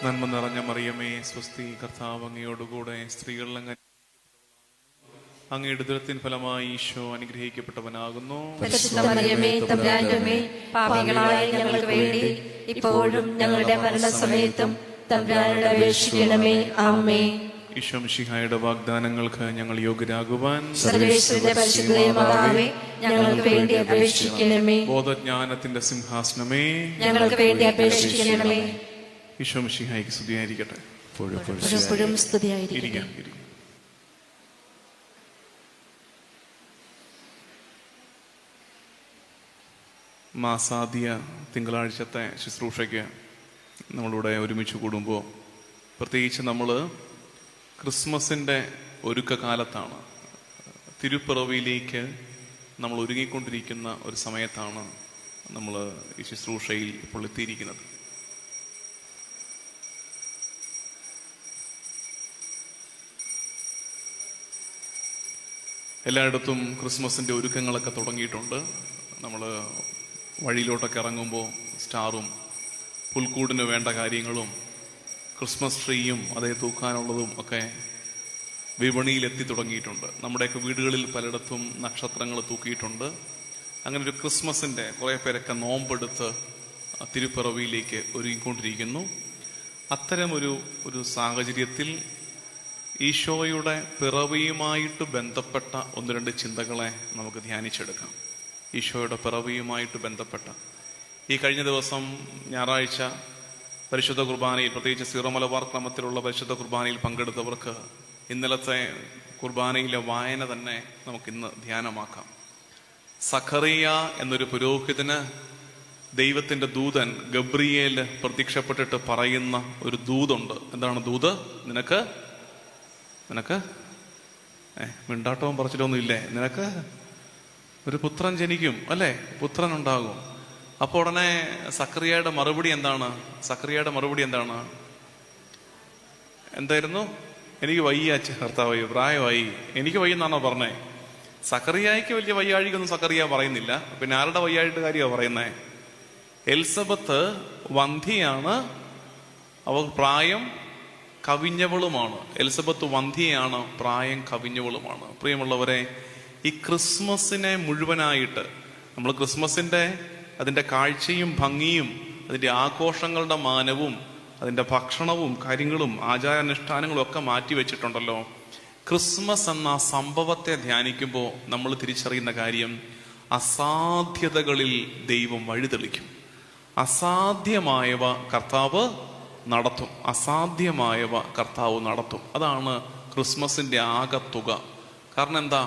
നന്മ നിറഞ്ഞ മറിയമേ സ്വസ്തി, കർത്താവ് അങ്ങയോടുകൂടെ, സ്ത്രീകൾ അങ്ങയുടെ ഉദരത്തിൻ ഫലമായി ഈശോ അനുഗ്രഹിക്കപ്പെട്ടവനാകുന്നു. ഞങ്ങൾക്ക് വേണ്ടി ഇപ്പോഴും ഞങ്ങളുടെ മരണസമയത്തും തമ്പുരാനോട് അപേക്ഷിക്കണമേ. ആമേൻ. ഈശോ മിശിഹായുടെ വാഗ്ദാനങ്ങൾക്ക് ഞങ്ങൾ യോഗ്യരാകുവാൻ സർവ്വേശ്വരന്റെ പരിശുദ്ധ മാതാവേ, ഞങ്ങൾക്ക് വേണ്ടി അപേക്ഷിക്കണമേ. ബോധജ്ഞാനത്തിന്റെ സിംഹാസനമേ, ഞങ്ങൾക്ക് വേണ്ടി അപേക്ഷിക്കണമേ. ഈശോ മിശിഹായ്ക്ക് സ്തുതിയായിരിക്കട്ടെ. എപ്പോഴും സ്തുതിയായിരിക്കട്ടെ. മാസാദ്യ തിങ്കളാഴ്ചത്തെ ശുശ്രൂഷയ്ക്ക് നമ്മളിവിടെ ഒരുമിച്ച് കൂടുമ്പോൾ, പ്രത്യേകിച്ച് നമ്മൾ ക്രിസ്മസിൻ്റെ ഒരുക്കകാലത്താണ്, തിരുപ്പിറവിയിലേക്ക് നമ്മൾ ഒരുങ്ങിക്കൊണ്ടിരിക്കുന്ന ഒരു സമയത്താണ് നമ്മൾ ഈ ശുശ്രൂഷയിൽ ഇപ്പോൾ എത്തിയിരിക്കുന്നത്. എല്ലായിടത്തും ക്രിസ്മസിൻ്റെ ഒരുക്കങ്ങളൊക്കെ തുടങ്ങിയിട്ടുണ്ട്. നമ്മൾ വഴിയിലോട്ടൊക്കെ ഇറങ്ങുമ്പോൾ സ്റ്റാറും പുൽക്കൂടിന് വേണ്ട കാര്യങ്ങളും ക്രിസ്മസ് ട്രീയും അതേ തൂക്കാനുള്ളതും ഒക്കെ വിപണിയിലെത്തി തുടങ്ങിയിട്ടുണ്ട്. നമ്മുടെയൊക്കെ വീടുകളിൽ പലയിടത്തും നക്ഷത്രങ്ങൾ തൂക്കിയിട്ടുണ്ട്. അങ്ങനെ ഒരു ക്രിസ്മസിൻ്റെ കുറേ പേരൊക്കെ നോമ്പെടുത്ത് തിരുപ്പിറവിയിലേക്ക് ഒരുങ്ങിക്കൊണ്ടിരിക്കുന്നു. അത്തരമൊരു സാഹചര്യത്തിൽ ഈശോയുടെ പിറവിയുമായിട്ട് ബന്ധപ്പെട്ട ഒന്ന് രണ്ട് ചിന്തകളെ നമുക്ക് ധ്യാനിച്ചെടുക്കാം. ഈശോയുടെ പിറവിയുമായിട്ട് ബന്ധപ്പെട്ട ഈ കഴിഞ്ഞ ദിവസം ഞായറാഴ്ച പരിശുദ്ധ കുർബാനയിൽ, പ്രത്യേകിച്ച് സീറോ മലബാർ ക്രമത്തിലുള്ള പരിശുദ്ധ കുർബാനയിൽ പങ്കെടുത്തവർക്ക് ഇന്നലത്തെ കുർബാനയിലെ വായന തന്നെ നമുക്കിന്ന് ധ്യാനമാക്കാം. സഖറിയ എന്നൊരു പുരോഹിതന് ദൈവത്തിന്റെ ദൂതൻ ഗബ്രിയേൽ പ്രത്യക്ഷപ്പെട്ടിട്ട് പറയുന്ന ഒരു ദൂതുണ്ട്. എന്താണ് ദൂത്? നിനക്ക് മിണ്ടാട്ടവും പറച്ചിലൊന്നും ഇല്ലേ? നിനക്ക് ഒരു പുത്രൻ ജനിക്കും, അല്ലേ? പുത്രൻ ഉണ്ടാകും. അപ്പോൾ ഉടനെ സക്കറിയയുടെ മറുപടി എന്താണ്? എന്തായിരുന്നു? എനിക്ക് വയ്യ കർത്താവായി, പ്രായമായി, എനിക്ക് വയ്യെന്നാണോ പറഞ്ഞേ? സക്കറിയായിക്ക് വലിയ വയ്യാഴികൊന്നും സക്കറിയ പറയുന്നില്ല. പിന്നെ ആരുടെ വയ്യാഴിട്ട് കാര്യമാണ് പറയുന്നേ? എലിസബത്ത് വന്ധിയാണ്, അവർ പ്രായം കവിഞ്ഞവളുമാണ്. എലിസബത്ത് വന്ധിയാണ്, പ്രായം കവിഞ്ഞവളുമാണ്. പ്രിയമുള്ളവരെ, ഈ ക്രിസ്മസിനെ മുഴുവനായിട്ട് നമ്മൾ അതിൻ്റെ കാഴ്ചയും ഭംഗിയും അതിൻ്റെ ആഘോഷങ്ങളുടെ മാനവും അതിൻ്റെ ഭക്ഷണവും കാര്യങ്ങളും ആചാരാനുഷ്ഠാനങ്ങളും ഒക്കെ മാറ്റിവെച്ചിട്ടുണ്ടല്ലോ. ക്രിസ്മസ് എന്ന സംഭവത്തെ ധ്യാനിക്കുമ്പോൾ നമ്മൾ തിരിച്ചറിയുന്ന കാര്യം, അസാധ്യതകളിൽ ദൈവം വഴിതെളിക്കും. അസാധ്യമായവ കർത്താവ് നടത്തും. അതാണ് ക്രിസ്മസിൻ്റെ ആകത്തുക. കാരണം എന്താ?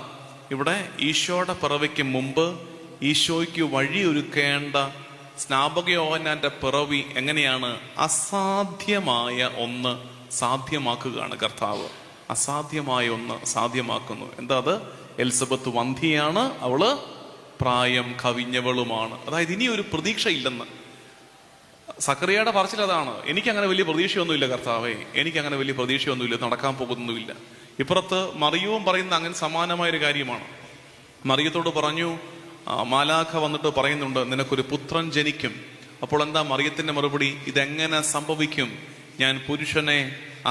ഇവിടെ ഈശോയുടെ പിറവിക്ക് മുമ്പ് ഈശോയ്ക്ക് വഴിയൊരുക്കേണ്ട സ്നാപക യോഹന്നാന്റെ പിറവി എങ്ങനെയാണ്? അസാധ്യമായ ഒന്ന് സാധ്യമാക്കുകയാണ് കർത്താവ്. അസാധ്യമായ ഒന്ന് സാധ്യമാക്കുന്നു. എന്താ അത്? എലിസബത്ത് വന്ധിയാണ്, അവള് പ്രായം കവിഞ്ഞവളുമാണ്. അതായത് ഇനി ഒരു പ്രതീക്ഷയില്ലെന്ന്. സക്കറിയയുടെ പറച്ചിൽ അതാണ്. എനിക്കങ്ങനെ വലിയ പ്രതീക്ഷയൊന്നുമില്ല കർത്താവേ, എനിക്കങ്ങനെ വലിയ പ്രതീക്ഷയൊന്നുമില്ല, നടക്കാൻ പോകുന്നൊന്നുമില്ല. ഇപ്പുറത്ത് മറിയവും പറയുന്ന അങ്ങനെ സമാനമായൊരു കാര്യമാണ്. മറിയത്തോട് പറഞ്ഞു, മാലാഖ വന്നിട്ട് പറയുന്നുണ്ട്, നിനക്കൊരു പുത്രൻ ജനിക്കും. അപ്പോൾ എന്താ മറിയത്തിന്റെ മറുപടി? ഇതെങ്ങനെ സംഭവിക്കും? ഞാൻ പുരുഷനെ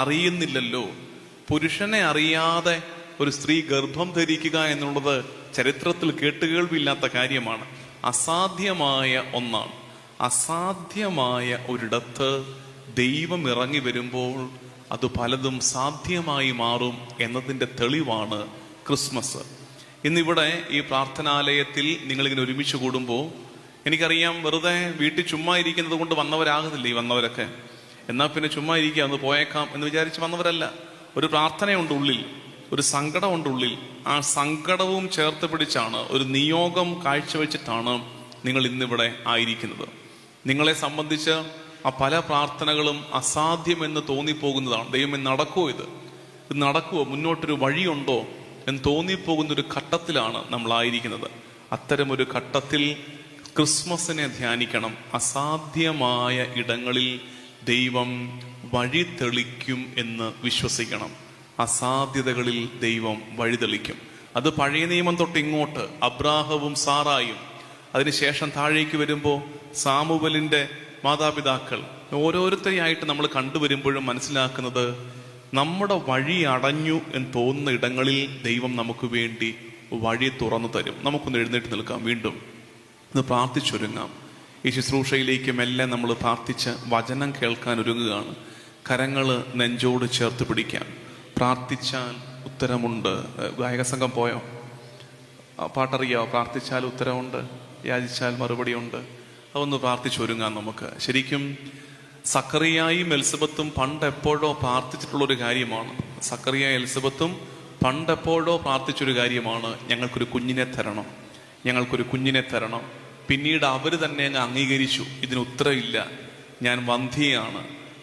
അറിയുന്നില്ലല്ലോ. പുരുഷനെ അറിയാതെ ഒരു സ്ത്രീ ഗർഭം ധരിക്കുക എന്നുള്ളത് ചരിത്രത്തിൽ കേട്ടുകേൾവില്ലാത്ത കാര്യമാണ്. അസാധ്യമായ ഒന്നാണ്. അസാധ്യമായ ഒരിടത്ത് ദൈവം ഇറങ്ങി വരുമ്പോൾ അത് പലതും സാധ്യമായി മാറും എന്നതിൻ്റെ തെളിവാണ് ക്രിസ്മസ്. ഇന്നിവിടെ ഈ പ്രാർത്ഥനാലയത്തിൽ നിങ്ങളിങ്ങനെ ഒരുമിച്ച് കൂടുമ്പോൾ എനിക്കറിയാം, വെറുതെ വീട്ടിൽ ചുമ്മാ ഇരിക്കുന്നത് കൊണ്ട് വന്നവരാകുന്നില്ല ഈ വന്നവരൊക്കെ. എന്നാൽ പിന്നെ ചുമ്മാ ഇരിക്കുക, ഒന്ന് പോയേക്കാം എന്ന് വിചാരിച്ച് വന്നവരല്ല. ഒരു പ്രാർത്ഥനയുണ്ട് ഉള്ളിൽ, ഒരു സങ്കടമുണ്ട് ഉള്ളിൽ. ആ സങ്കടവും ചേർത്ത് പിടിച്ചാണ്, ഒരു നിയോഗം കാഴ്ചവെച്ചിട്ടാണ് നിങ്ങൾ ഇന്നിവിടെ ആയിരിക്കുന്നത്. നിങ്ങളെ സംബന്ധിച്ച് ആ പല പ്രാർത്ഥനകളും അസാധ്യമെന്ന് തോന്നിപ്പോകുന്നതാണ്. ദൈവമേ, നടക്കുമോ? ഇത് നടക്കുമോ? മുന്നോട്ടൊരു വഴിയുണ്ടോ എന്ന് തോന്നിപ്പോകുന്നൊരു ഘട്ടത്തിലാണ് നമ്മളായിരിക്കുന്നത്. അത്തരമൊരു ഘട്ടത്തിൽ ക്രിസ്മസിനെ ധ്യാനിക്കണം. അസാധ്യമായ ഇടങ്ങളിൽ ദൈവം വഴി തെളിക്കും എന്ന് വിശ്വസിക്കണം. അസാധ്യതകളിൽ ദൈവം വഴിതെളിക്കും. അത് പഴയ നിയമം തൊട്ട് ഇങ്ങോട്ട് അബ്രാഹവും സാറായും, അതിനുശേഷം താഴേക്ക് വരുമ്പോൾ സാമുവലിന്റെ മാതാപിതാക്കൾ, ഓരോരുത്തരെയായിട്ട് നമ്മൾ കണ്ടുവരുമ്പോഴും മനസ്സിലാക്കുന്നത് നമ്മുടെ വഴി അടഞ്ഞു എന്ന് തോന്നുന്ന ഇടങ്ങളിൽ ദൈവം നമുക്ക് വേണ്ടി വഴി തുറന്നു തരും. നമുക്കൊന്ന് എഴുന്നേറ്റ് നിൽക്കാം, വീണ്ടും ഒന്ന് പ്രാർത്ഥിച്ചൊരുങ്ങാം. ഈ ശുശ്രൂഷയിലേക്ക് മെല്ലെ നമ്മൾ പ്രാർത്ഥിച്ച് വചനം കേൾക്കാൻ ഒരുങ്ങുകയാണ്. കരങ്ങൾ നെഞ്ചോട് ചേർത്ത് പിടിക്കാം. പ്രാർത്ഥിച്ചാൽ ഉത്തരമുണ്ട്. ഗായക സംഘം പോയോ? പാട്ടറിയാവോ? പ്രാർത്ഥിച്ചാൽ ഉത്തരമുണ്ട്, യാചിച്ചാൽ മറുപടിയുണ്ട്. അതൊന്ന് പ്രാർത്ഥിച്ചൊരുങ്ങാം നമുക്ക്. ശരിക്കും സക്കറിയായും എലിസബത്തും പണ്ടെപ്പോഴോ പ്രാർത്ഥിച്ചിട്ടുള്ളൊരു കാര്യമാണ്. സക്കറിയ എലിസബത്തും പണ്ടെപ്പോഴോ പ്രാർത്ഥിച്ചൊരു കാര്യമാണ്, ഞങ്ങൾക്കൊരു കുഞ്ഞിനെ തരണം, ഞങ്ങൾക്കൊരു കുഞ്ഞിനെ തരണം. പിന്നീട് അവർ തന്നെ അങ്ങ് അംഗീകരിച്ചു, ഇതിന് ഉത്തരമില്ല, ഞാൻ വന്ധ്യയാണ്.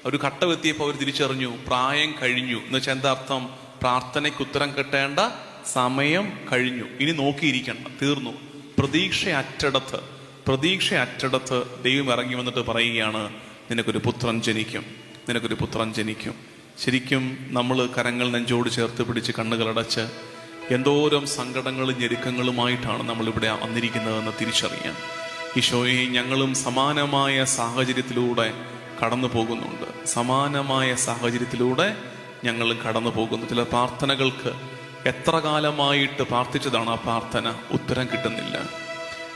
ഒരു ഘട്ടമെത്തിയപ്പോൾ അവർ തിരിച്ചറിഞ്ഞു പ്രായം കഴിഞ്ഞു. എന്ന് വെച്ചാൽ എന്താ അർത്ഥം? പ്രാർത്ഥനയ്ക്ക് ഉത്തരം കിട്ടേണ്ട സമയം കഴിഞ്ഞു, ഇനി നോക്കിയിരിക്കണ്ട, തീർന്നു. പ്രതീക്ഷ അറ്റടത്ത് ദൈവം ഇറങ്ങി വന്നിട്ട് പറയുകയാണ്, നിനക്കൊരു പുത്രൻ ജനിക്കും, നിനക്കൊരു പുത്രൻ ജനിക്കും. ശരിക്കും നമ്മൾ കരങ്ങൾ നെഞ്ചോട് ചേർത്ത് പിടിച്ച് കണ്ണുകളടച്ച് എന്തോരം സങ്കടങ്ങളും ഞെരുക്കങ്ങളുമായിട്ടാണ് നമ്മളിവിടെ വന്നിരിക്കുന്നതെന്ന് തിരിച്ചറിയാം. ഈശോയെ, ഞങ്ങളും സമാനമായ സാഹചര്യത്തിലൂടെ കടന്നു പോകുന്നുണ്ട്. സമാനമായ സാഹചര്യത്തിലൂടെ ഞങ്ങളും കടന്നു പോകുന്നു. ചില പ്രാർത്ഥനകൾക്ക് എത്ര കാലമായിട്ട് പ്രാർത്ഥിച്ചതാണ് ആ പ്രാർത്ഥന, ഉത്തരം കിട്ടുന്നില്ല.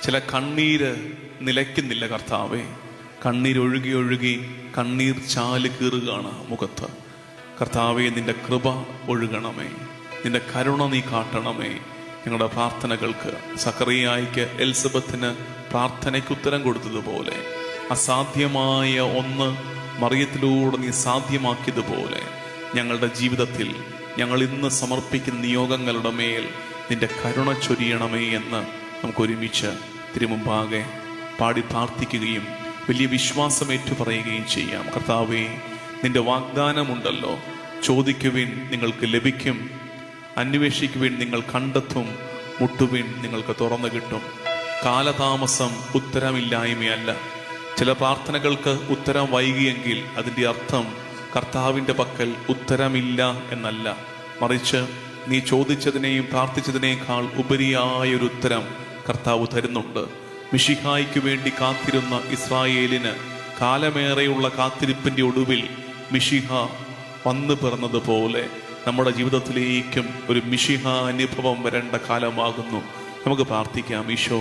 ചില കണ്ണീര് നിലയ്ക്കുന്നില്ല. കർത്താവേ, കണ്ണീരൊഴുകി ഒഴുകി കണ്ണീർ ചാല് കീറുകയാണ് മുഖത്ത്. കർത്താവേ, നിന്റെ കൃപ ഒഴുകണമേ, നിന്റെ കരുണ നീ കാട്ടണമേ. ഞങ്ങളുടെ പ്രാർത്ഥനകൾക്ക് സക്കറിയായിക്ക് എലിസബത്തിന് പ്രാർത്ഥനയ്ക്ക് ഉത്തരം കൊടുത്തതുപോലെ, അസാധ്യമായ ഒന്ന് മറിയത്തിലൂടെ നീ സാധ്യമാക്കിയതുപോലെ ഞങ്ങളുടെ ജീവിതത്തിൽ ഞങ്ങൾ ഇന്ന് സമർപ്പിക്കുന്ന നിയോഗങ്ങളുടെ മേൽ നിന്റെ കരുണ ചൊരിയണമേ എന്ന് നമുക്ക് ഒരുമിച്ച് തിരുമുമ്പാകെ പാടി പ്രാർത്ഥിക്കുകയും വലിയ വിശ്വാസം ഏറ്റുപറയുകയും ചെയ്യാം. കർത്താവേ, നിന്റെ വാഗ്ദാനമുണ്ടല്ലോ, ചോദിക്കുവിൻ നിങ്ങൾക്ക് ലഭിക്കും, അന്വേഷിക്കുവിൻ നിങ്ങൾ കണ്ടെത്തും, മുട്ടുവിൻ നിങ്ങൾക്ക് തുറന്നു കിട്ടും. കാലതാമസം ഉത്തരമില്ലായ്മയല്ല. ചില പ്രാർത്ഥനകൾക്ക് ഉത്തരം വൈകിയെങ്കിൽ അതിൻ്റെ അർത്ഥം കർത്താവിൻ്റെ പക്കൽ ഉത്തരമില്ല എന്നല്ല, മറിച്ച് നീ ചോദിച്ചതിനെയും പ്രാർത്ഥിച്ചതിനേക്കാൾ ഉപരിയായൊരു ഉത്തരം കർത്താവ് തരുന്നുണ്ട്. മിശിഹായ്ക്ക് വേണ്ടി കാത്തിരുന്ന ഇസ്രായേലിന് കാലമേറെയുള്ള കാത്തിരിപ്പിൻ്റെ ഒടുവിൽ മിശിഹ വന്നു പിറന്നതുപോലെ നമ്മുടെ ജീവിതത്തിലേക്കും ഒരു മിശിഹ അനുഭവം വരേണ്ട കാലമാകുന്നു. നമുക്ക് പ്രാർത്ഥിക്കാം. ഈശോ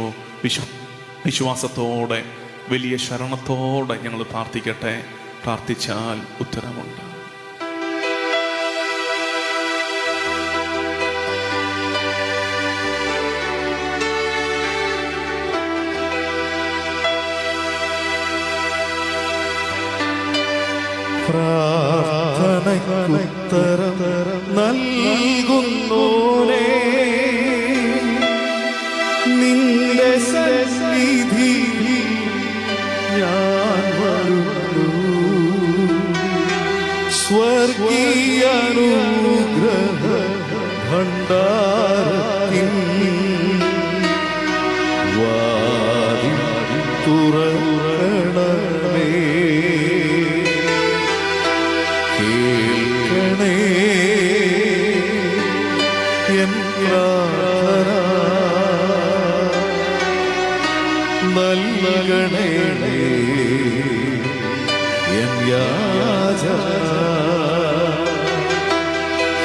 വിശ്വാസത്തോടെ വലിയ ശരണത്തോടെ ഞങ്ങൾ പ്രാർത്ഥിക്കട്ടെ. പ്രാർത്ഥിച്ചാൽ ഉത്തരമുണ്ട്. പ്രാർത്ഥനയ്ക്കുത്തരം നൽകുന്നോനേ, നിന്റെ സന്നിധി ഞാൻ വരുന്നു. സ്വർഗീയ അനുഗ്രഹ ഭണ്ഡാരത്തിൻ വാതിൽ തുറക്കണമേ. കേൾക്കണേ എൻ പ്രാർത്ഥന, നൽകണേ എൻ യാചന.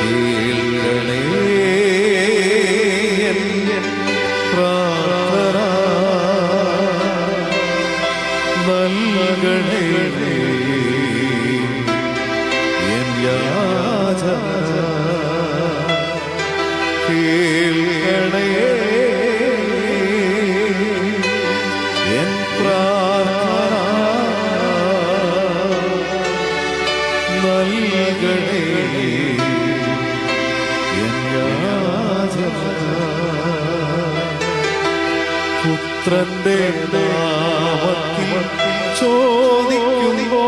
കേൾക്കണേ എൻ പ്രാർത്ഥന, നൽകണേ എൻ യാചന. കേൾക്കണേ എൻ പ്രാർത്ഥന, നൽകണേ എൻ യാചന. പുത്രന്റെ നാമത്തിൽ ചോദിക്കുമ്പോ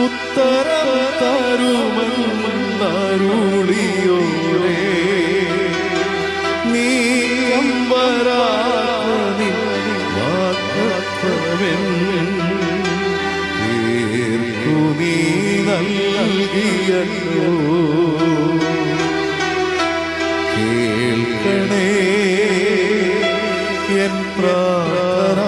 ഉത്തരം തരുമെന്നരുളിയോരേ, നീ അമ്പരാനി വാഗ്ദത്തമെൻ തീർക്കു നീ നൽകിയല്ലോ. കേൾക്കണേ എൻ പ്രാർത്ഥന,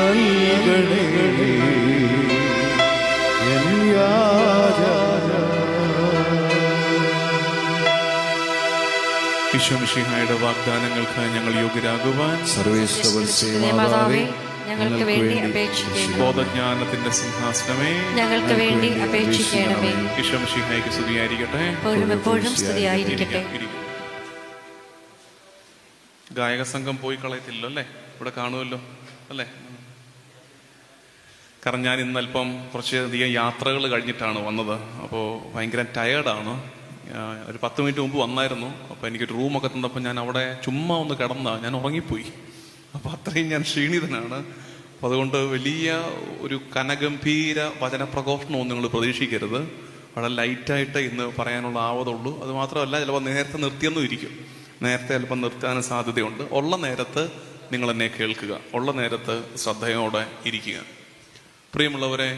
നൽകണേ എൻ യാചന. ഈശോമിശിഹായുടെ വാഗ്ദാനങ്ങൾക്ക് ഞങ്ങൾ യോഗ്യരാകുവാൻ മാതാവേ, ഞങ്ങൾക്ക് വേണ്ടി അപേക്ഷിക്കണമേ. ബോധജ്ഞാനത്തിന്റെ സിംഹാസനമേ, ഞങ്ങൾക്ക് വേണ്ടി അപേക്ഷിക്കണമേ. ഈശോമിശിഹായ്ക്ക് സ്തുതിയായിരിക്കട്ടെ. എപ്പോഴും എപ്പോഴും സ്തുതിയായിരിക്കട്ടെ. ഗായക സംഘം പോയി കളയത്തില്ലല്ലോ അല്ലേ? ഇവിടെ കാണുമല്ലോ അല്ലേ? കാരണം ഞാൻ ഇന്നല്പം കുറച്ചധികം യാത്രകൾ കഴിഞ്ഞിട്ടാണ് വന്നത്. അപ്പോൾ ഭയങ്കര ടയേർഡാണ്. ഒരു 10 മിനിറ്റ് മുമ്പ് വന്നായിരുന്നു. അപ്പോൾ എനിക്കൊരു റൂമൊക്കെ തന്നപ്പോൾ ഞാൻ അവിടെ ചുമ്മാ ഒന്ന് ഞാൻ ഉറങ്ങിപ്പോയി. അപ്പോൾ അത്രയും ഞാൻ ക്ഷീണിതനാണ്. അപ്പോൾ അതുകൊണ്ട് വലിയ ഒരു കനഗംഭീര വചനപ്രഘോഷണമൊന്നും നിങ്ങൾ പ്രതീക്ഷിക്കരുത്. വളരെ ലൈറ്റായിട്ട് ഇന്ന് പറയാനുള്ള ആവതുള്ളൂ. അത് മാത്രമല്ല, ചിലപ്പോൾ നേരത്തെ നിർത്തിയെന്നും ഇരിക്കും. നേരത്തെ ചിലപ്പോൾ നിർത്താനും സാധ്യതയുണ്ട്. ഉള്ള നേരത്ത് നിങ്ങൾ എന്നെ കേൾക്കുക, ഉള്ള നേരത്ത് ശ്രദ്ധയോടെ ഇരിക്കുക. പ്രിയമുള്ളവരെ,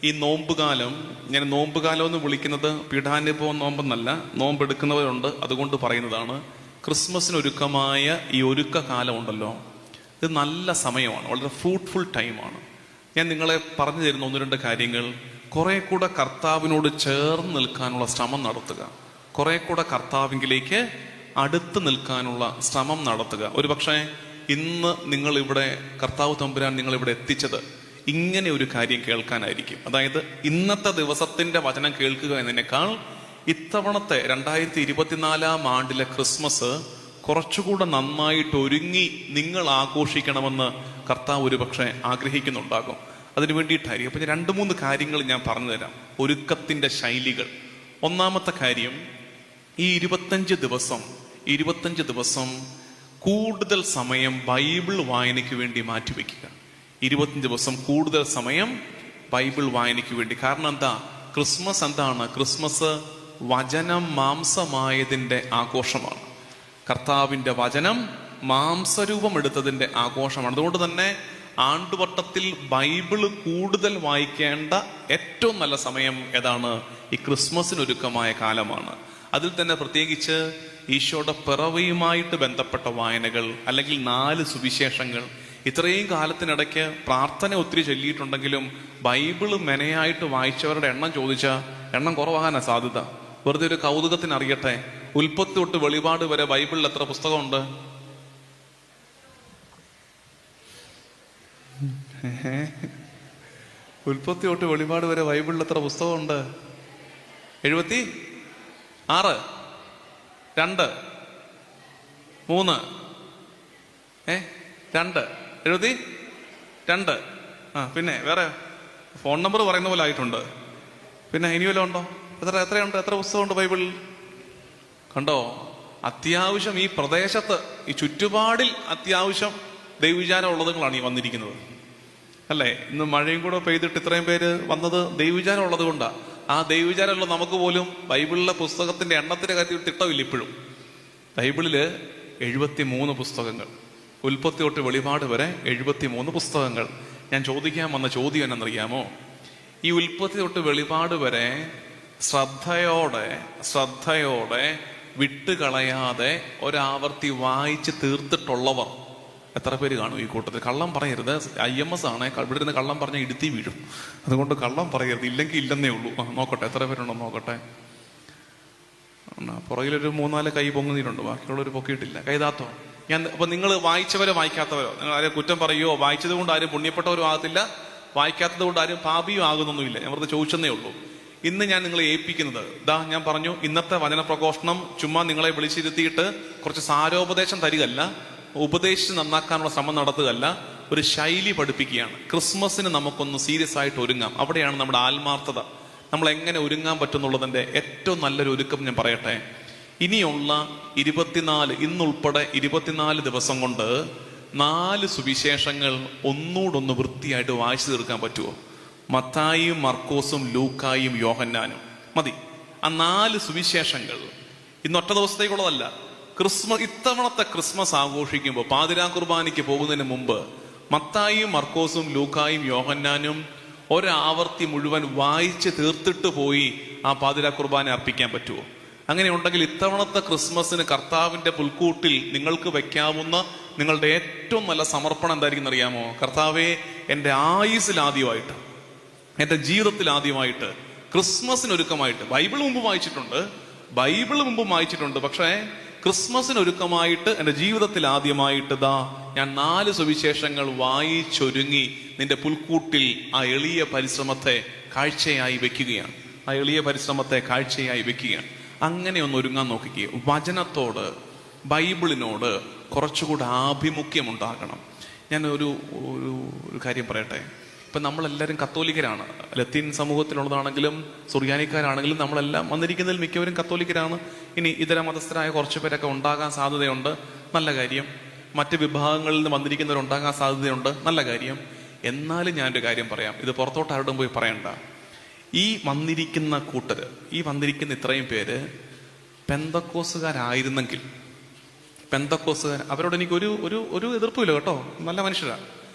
ഈ നോമ്പുകാലം, ഞാൻ നോമ്പുകാലം എന്ന് വിളിക്കുന്നത് പീഠാനുഭവം നോമ്പെന്നല്ല, നോമ്പെടുക്കുന്നവരുണ്ട്, അതുകൊണ്ട് പറയുന്നതാണ്. ക്രിസ്മസിനൊരുക്കമായ ഈ ഒരുക്ക കാലമുണ്ടല്ലോ, ഇത് നല്ല സമയമാണ്, വളരെ ഫ്രൂട്ട്ഫുൾ ടൈമാണ്. ഞാൻ നിങ്ങളെ പറഞ്ഞു തരുന്ന 1-2 കാര്യങ്ങൾ. കുറെ കൂടെ കർത്താവിനോട് ചേർന്ന് നിൽക്കാനുള്ള ശ്രമം നടത്തുക, കുറെ കൂടെ കർത്താവിലേക്ക് അടുത്ത് നിൽക്കാനുള്ള ശ്രമം നടത്തുക. ഒരു പക്ഷേ ഇന്ന് നിങ്ങളിവിടെ, കർത്താവ് തമ്പുരാൻ നിങ്ങളിവിടെ എത്തിച്ചത് ഇങ്ങനെ ഒരു കാര്യം കേൾക്കാനായിരിക്കും. അതായത് ഇന്നത്തെ ദിവസത്തിന്റെ വചനം കേൾക്കുക എന്നതിനേക്കാൾ ഇത്തവണത്തെ 2024 ആണ്ടിലെ ക്രിസ്മസ് കുറച്ചുകൂടെ നന്നായിട്ട് ഒരുങ്ങി നിങ്ങൾ ആഘോഷിക്കണമെന്ന് കർത്താവ് ഒരു പക്ഷേ ആഗ്രഹിക്കുന്നുണ്ടാകും. അതിനു വേണ്ടിയിട്ടായിരിക്കും. അപ്പൊ 2-3 കാര്യങ്ങൾ ഞാൻ പറഞ്ഞു തരാം, ഒരുക്കത്തിന്റെ ശൈലികൾ. ഒന്നാമത്തെ കാര്യം, ഈ 25 ദിവസം കൂടുതൽ സമയം ബൈബിൾ വായനയ്ക്ക് വേണ്ടി മാറ്റിവെക്കുക. 25 ദിവസം കൂടുതൽ സമയം ബൈബിൾ വായനയ്ക്ക് വേണ്ടി. കാരണം എന്താ? ക്രിസ്മസ് എന്താണ്? ക്രിസ്മസ് വചനം മാംസമായതിൻ്റെ ആഘോഷമാണ്. കർത്താവിൻ്റെ വചനം മാംസരൂപം എടുത്തതിൻ്റെ ആഘോഷമാണ്. അതുകൊണ്ട് തന്നെ ആണ്ടുവട്ടത്തിൽ ബൈബിള് കൂടുതൽ വായിക്കേണ്ട ഏറ്റവും നല്ല സമയം ഏതാണ്? ഈ ക്രിസ്മസിനൊരുക്കമായ കാലമാണ്. അതിൽ തന്നെ പ്രത്യേകിച്ച് ഈശോയുടെ പിറവിയുമായിട്ട് ബന്ധപ്പെട്ട വായനകൾ, അല്ലെങ്കിൽ 4 സുവിശേഷങ്ങൾ. ഇത്രയും കാലത്തിനിടയ്ക്ക് പ്രാർത്ഥന ഒത്തിരി ചൊല്ലിയിട്ടുണ്ടെങ്കിലും ബൈബിള് മെനയായിട്ട് വായിച്ചവരുടെ എണ്ണം ചോദിച്ചാൽ എണ്ണം കുറവാകാനാണ് സാധ്യത. വെറുതെ ഒരു കൗതുകത്തിന് അറിയട്ടെ, ഉൽപ്പത്തി തൊട്ട് വെളിപാട് വരെ ബൈബിളിൽ എത്ര പുസ്തകമുണ്ട്? ഉൽപ്പത്തി തൊട്ട് വെളിപാട് വരെ ബൈബിളിൽ എത്ര പുസ്തകമുണ്ട്? 76, 2, 3, 2, 72. പിന്നെ വേറെ ഫോൺ നമ്പർ പറയുന്ന പോലെ ആയിട്ടുണ്ട്. പിന്നെ ഇനി വല്ലതും ഉണ്ടോ? എത്രയുണ്ട്? എത്ര പുസ്തകമുണ്ട് ബൈബിളിൽ? കണ്ടോ? അത്യാവശ്യം ഈ പ്രദേശത്ത്, ഈ ചുറ്റുപാടിൽ അത്യാവശ്യം ദൈവവിചാരം ഉള്ളതുങ്ങളാണ് ഈ വന്നിരിക്കുന്നത് അല്ലേ? ഇന്ന് മഴയും കൂടെ പെയ്തിട്ട് ഇത്രയും പേര് വന്നത് ദൈവവിചാരം ഉള്ളത് കൊണ്ടാണ്. ആ ദൈവവിചാരമുള്ള നമുക്ക് പോലും ബൈബിളിലെ പുസ്തകത്തിന്റെ എണ്ണത്തിന്റെ കാര്യത്തിൽ തിട്ടമില്ല. ഇപ്പോഴും ബൈബിളില് 73 പുസ്തകങ്ങൾ, ഉൽപ്പത്തി തൊട്ട് വെളിപാട് വരെ 73 പുസ്തകങ്ങൾ. ഞാൻ ചോദിക്കാൻ വന്ന ചോദ്യം എന്നറിയാമോ? ഈ ഉൽപ്പത്തി തൊട്ട് വെളിപാട് വരെ ശ്രദ്ധയോടെ വിട്ടുകളയാതെ ഒരാവർത്തി വായിച്ച് തീർത്തിട്ടുള്ളവർ എത്ര പേര് കാണും ഈ കൂട്ടത്തിൽ? കള്ളം പറയരുത്. IMS ആണ്, ഇവിടെ ഇരുന്ന് കള്ളം പറഞ്ഞാൽ ഇടുത്തി വീഴും. അതുകൊണ്ട് കള്ളം പറയരുത്. ഇല്ലെങ്കിൽ ഇല്ലെന്നേ ഉള്ളൂ. നോക്കട്ടെ എത്ര പേരുണ്ടോ നോക്കട്ടെ. പുറകിലൊരു 3-4 കൈ പൊങ്ങുന്നിട്ടുണ്ട്, ബാക്കിയുള്ളവർ പൊക്കിയിട്ടില്ല. കൈതാത്തോ? അപ്പൊ നിങ്ങൾ വായിച്ചവരോ വായിക്കാത്തവരോ, നിങ്ങൾ ആരും കുറ്റം പറയുകയോ, വായിച്ചത് കൊണ്ട് ആരും പുണ്യപ്പെട്ടവരും ആകത്തില്ല, വായിക്കാത്തത് കൊണ്ട് ആരും പാപിയും ആകുന്നൊന്നുമില്ല. ഞാൻ വെറുതെ ചോദിച്ചെന്നേ ഉള്ളൂ. ഇന്ന് ഞാൻ നിങ്ങളെ ഏൽപ്പിക്കുന്നത്, ഞാൻ പറഞ്ഞു, ഇന്നത്തെ വചന പ്രഘോഷണം ചുമ്മാ നിങ്ങളെ വിളിച്ചിരുത്തിയിട്ട് കുറച്ച് സാരോപദേശം തരികയല്ല, ഉപദേശിച്ച് നന്നാക്കാനുള്ള ശ്രമം നടത്തുകയല്ല, ഒരു ശൈലി പഠിപ്പിക്കുകയാണ്. ക്രിസ്മസിന് നമുക്കൊന്ന് സീരിയസ് ആയിട്ട് ഒരുങ്ങാം. അവിടെയാണ് നമ്മുടെ ആത്മാർത്ഥത. നമ്മൾ എങ്ങനെ ഒരുങ്ങാൻ പറ്റുന്നുള്ളതിന്റെ ഏറ്റവും നല്ലൊരു ഒരുക്കം ഞാൻ പറയട്ടെ. ഇനിയുള്ള 24, ഇന്നുൾപ്പെടെ 24 ദിവസം കൊണ്ട് 4 സുവിശേഷങ്ങൾ ഒന്നുകൂടൊന്ന് വൃത്തിയായിട്ട് വായിച്ചു തീർക്കാൻ പറ്റുമോ? മത്തായിയും മർക്കോസും ലൂക്കായും യോഹന്നാനും മതി. ആ 4 സുവിശേഷങ്ങൾ ഇന്നൊറ്റ ദിവസത്തേക്കുള്ളതല്ല. ഇത്തവണത്തെ ക്രിസ്മസ് ആഘോഷിക്കുമ്പോൾ പാതിരാ കുർബാനയ്ക്ക് പോകുന്നതിന് മുമ്പ് മത്തായിയും മർക്കോസും ലൂക്കായും യോഹന്നാനും ഒരാവർത്തി മുഴുവൻ വായിച്ച് തീർത്തിട്ട് പോയി ആ പാതിരാ കുർബാന അർപ്പിക്കാൻ പറ്റുമോ? അങ്ങനെ ഉണ്ടെങ്കിൽ ഇത്തവണത്തെ ക്രിസ്മസിന് കർത്താവിന്റെ പുൽക്കൂട്ടിൽ നിങ്ങൾക്ക് വയ്ക്കാവുന്ന നിങ്ങളുടെ ഏറ്റവും നല്ല സമർപ്പണം എന്തായിരിക്കും അറിയാമോ? കർത്താവെ, എൻ്റെ ആയുസ്സിൽ ആദ്യമായിട്ട്, എൻ്റെ ജീവിതത്തിൽ ആദ്യമായിട്ട്, ക്രിസ്മസിന് ഒരുക്കമായിട്ട്, ബൈബിൾ മുമ്പ് വായിച്ചിട്ടുണ്ട്, പക്ഷേ ക്രിസ്മസിന് ഒരുക്കമായിട്ട് എൻ്റെ ജീവിതത്തിൽ ആദ്യമായിട്ട് ഞാൻ 4 സുവിശേഷങ്ങൾ വായിച്ചൊരുങ്ങി നിന്റെ പുൽക്കൂട്ടിൽ ആ എളിയ പരിശ്രമത്തെ കാഴ്ചയായി വെക്കുകയാണ്. അങ്ങനെ ഒന്ന് ഒരുങ്ങാൻ നോക്കിക്കുക. വചനത്തോട്, ബൈബിളിനോട് കുറച്ചുകൂടെ ആഭിമുഖ്യം ഉണ്ടാകണം. ഞാൻ ഒരു കാര്യം പറയട്ടെ. ഇപ്പം നമ്മളെല്ലാവരും കത്തോലിക്കരാണ്. ലത്തീൻ സമൂഹത്തിലുള്ളതാണെങ്കിലും സുറിയാനിക്കാരാണെങ്കിലും നമ്മളെല്ലാം വന്നിരിക്കുന്നതിൽ മിക്കവരും കത്തോലിക്കരാണ്. ഇനി ഇതര മതസ്ഥരായ കുറച്ച് പേരൊക്കെ ഉണ്ടാകാൻ സാധ്യതയുണ്ട്, നല്ല കാര്യം. മറ്റ് വിഭാഗങ്ങളിൽ നിന്ന് വന്നിരിക്കുന്നവരുണ്ടാകാൻ സാധ്യതയുണ്ട്, നല്ല കാര്യം. എന്നാലും ഞാനൊരു കാര്യം പറയാം, ഇത് പുറത്തോട്ട് ആരോടും പോയി പറയണ്ട. ഈ വന്നിരിക്കുന്ന ഇത്രയും പേര് പെന്തക്കോസുകാരായിരുന്നെങ്കിൽ, അവരോട് എനിക്ക് ഒരു എതിർപ്പില്ല കേട്ടോ, നല്ല മനുഷ്യരാണ്.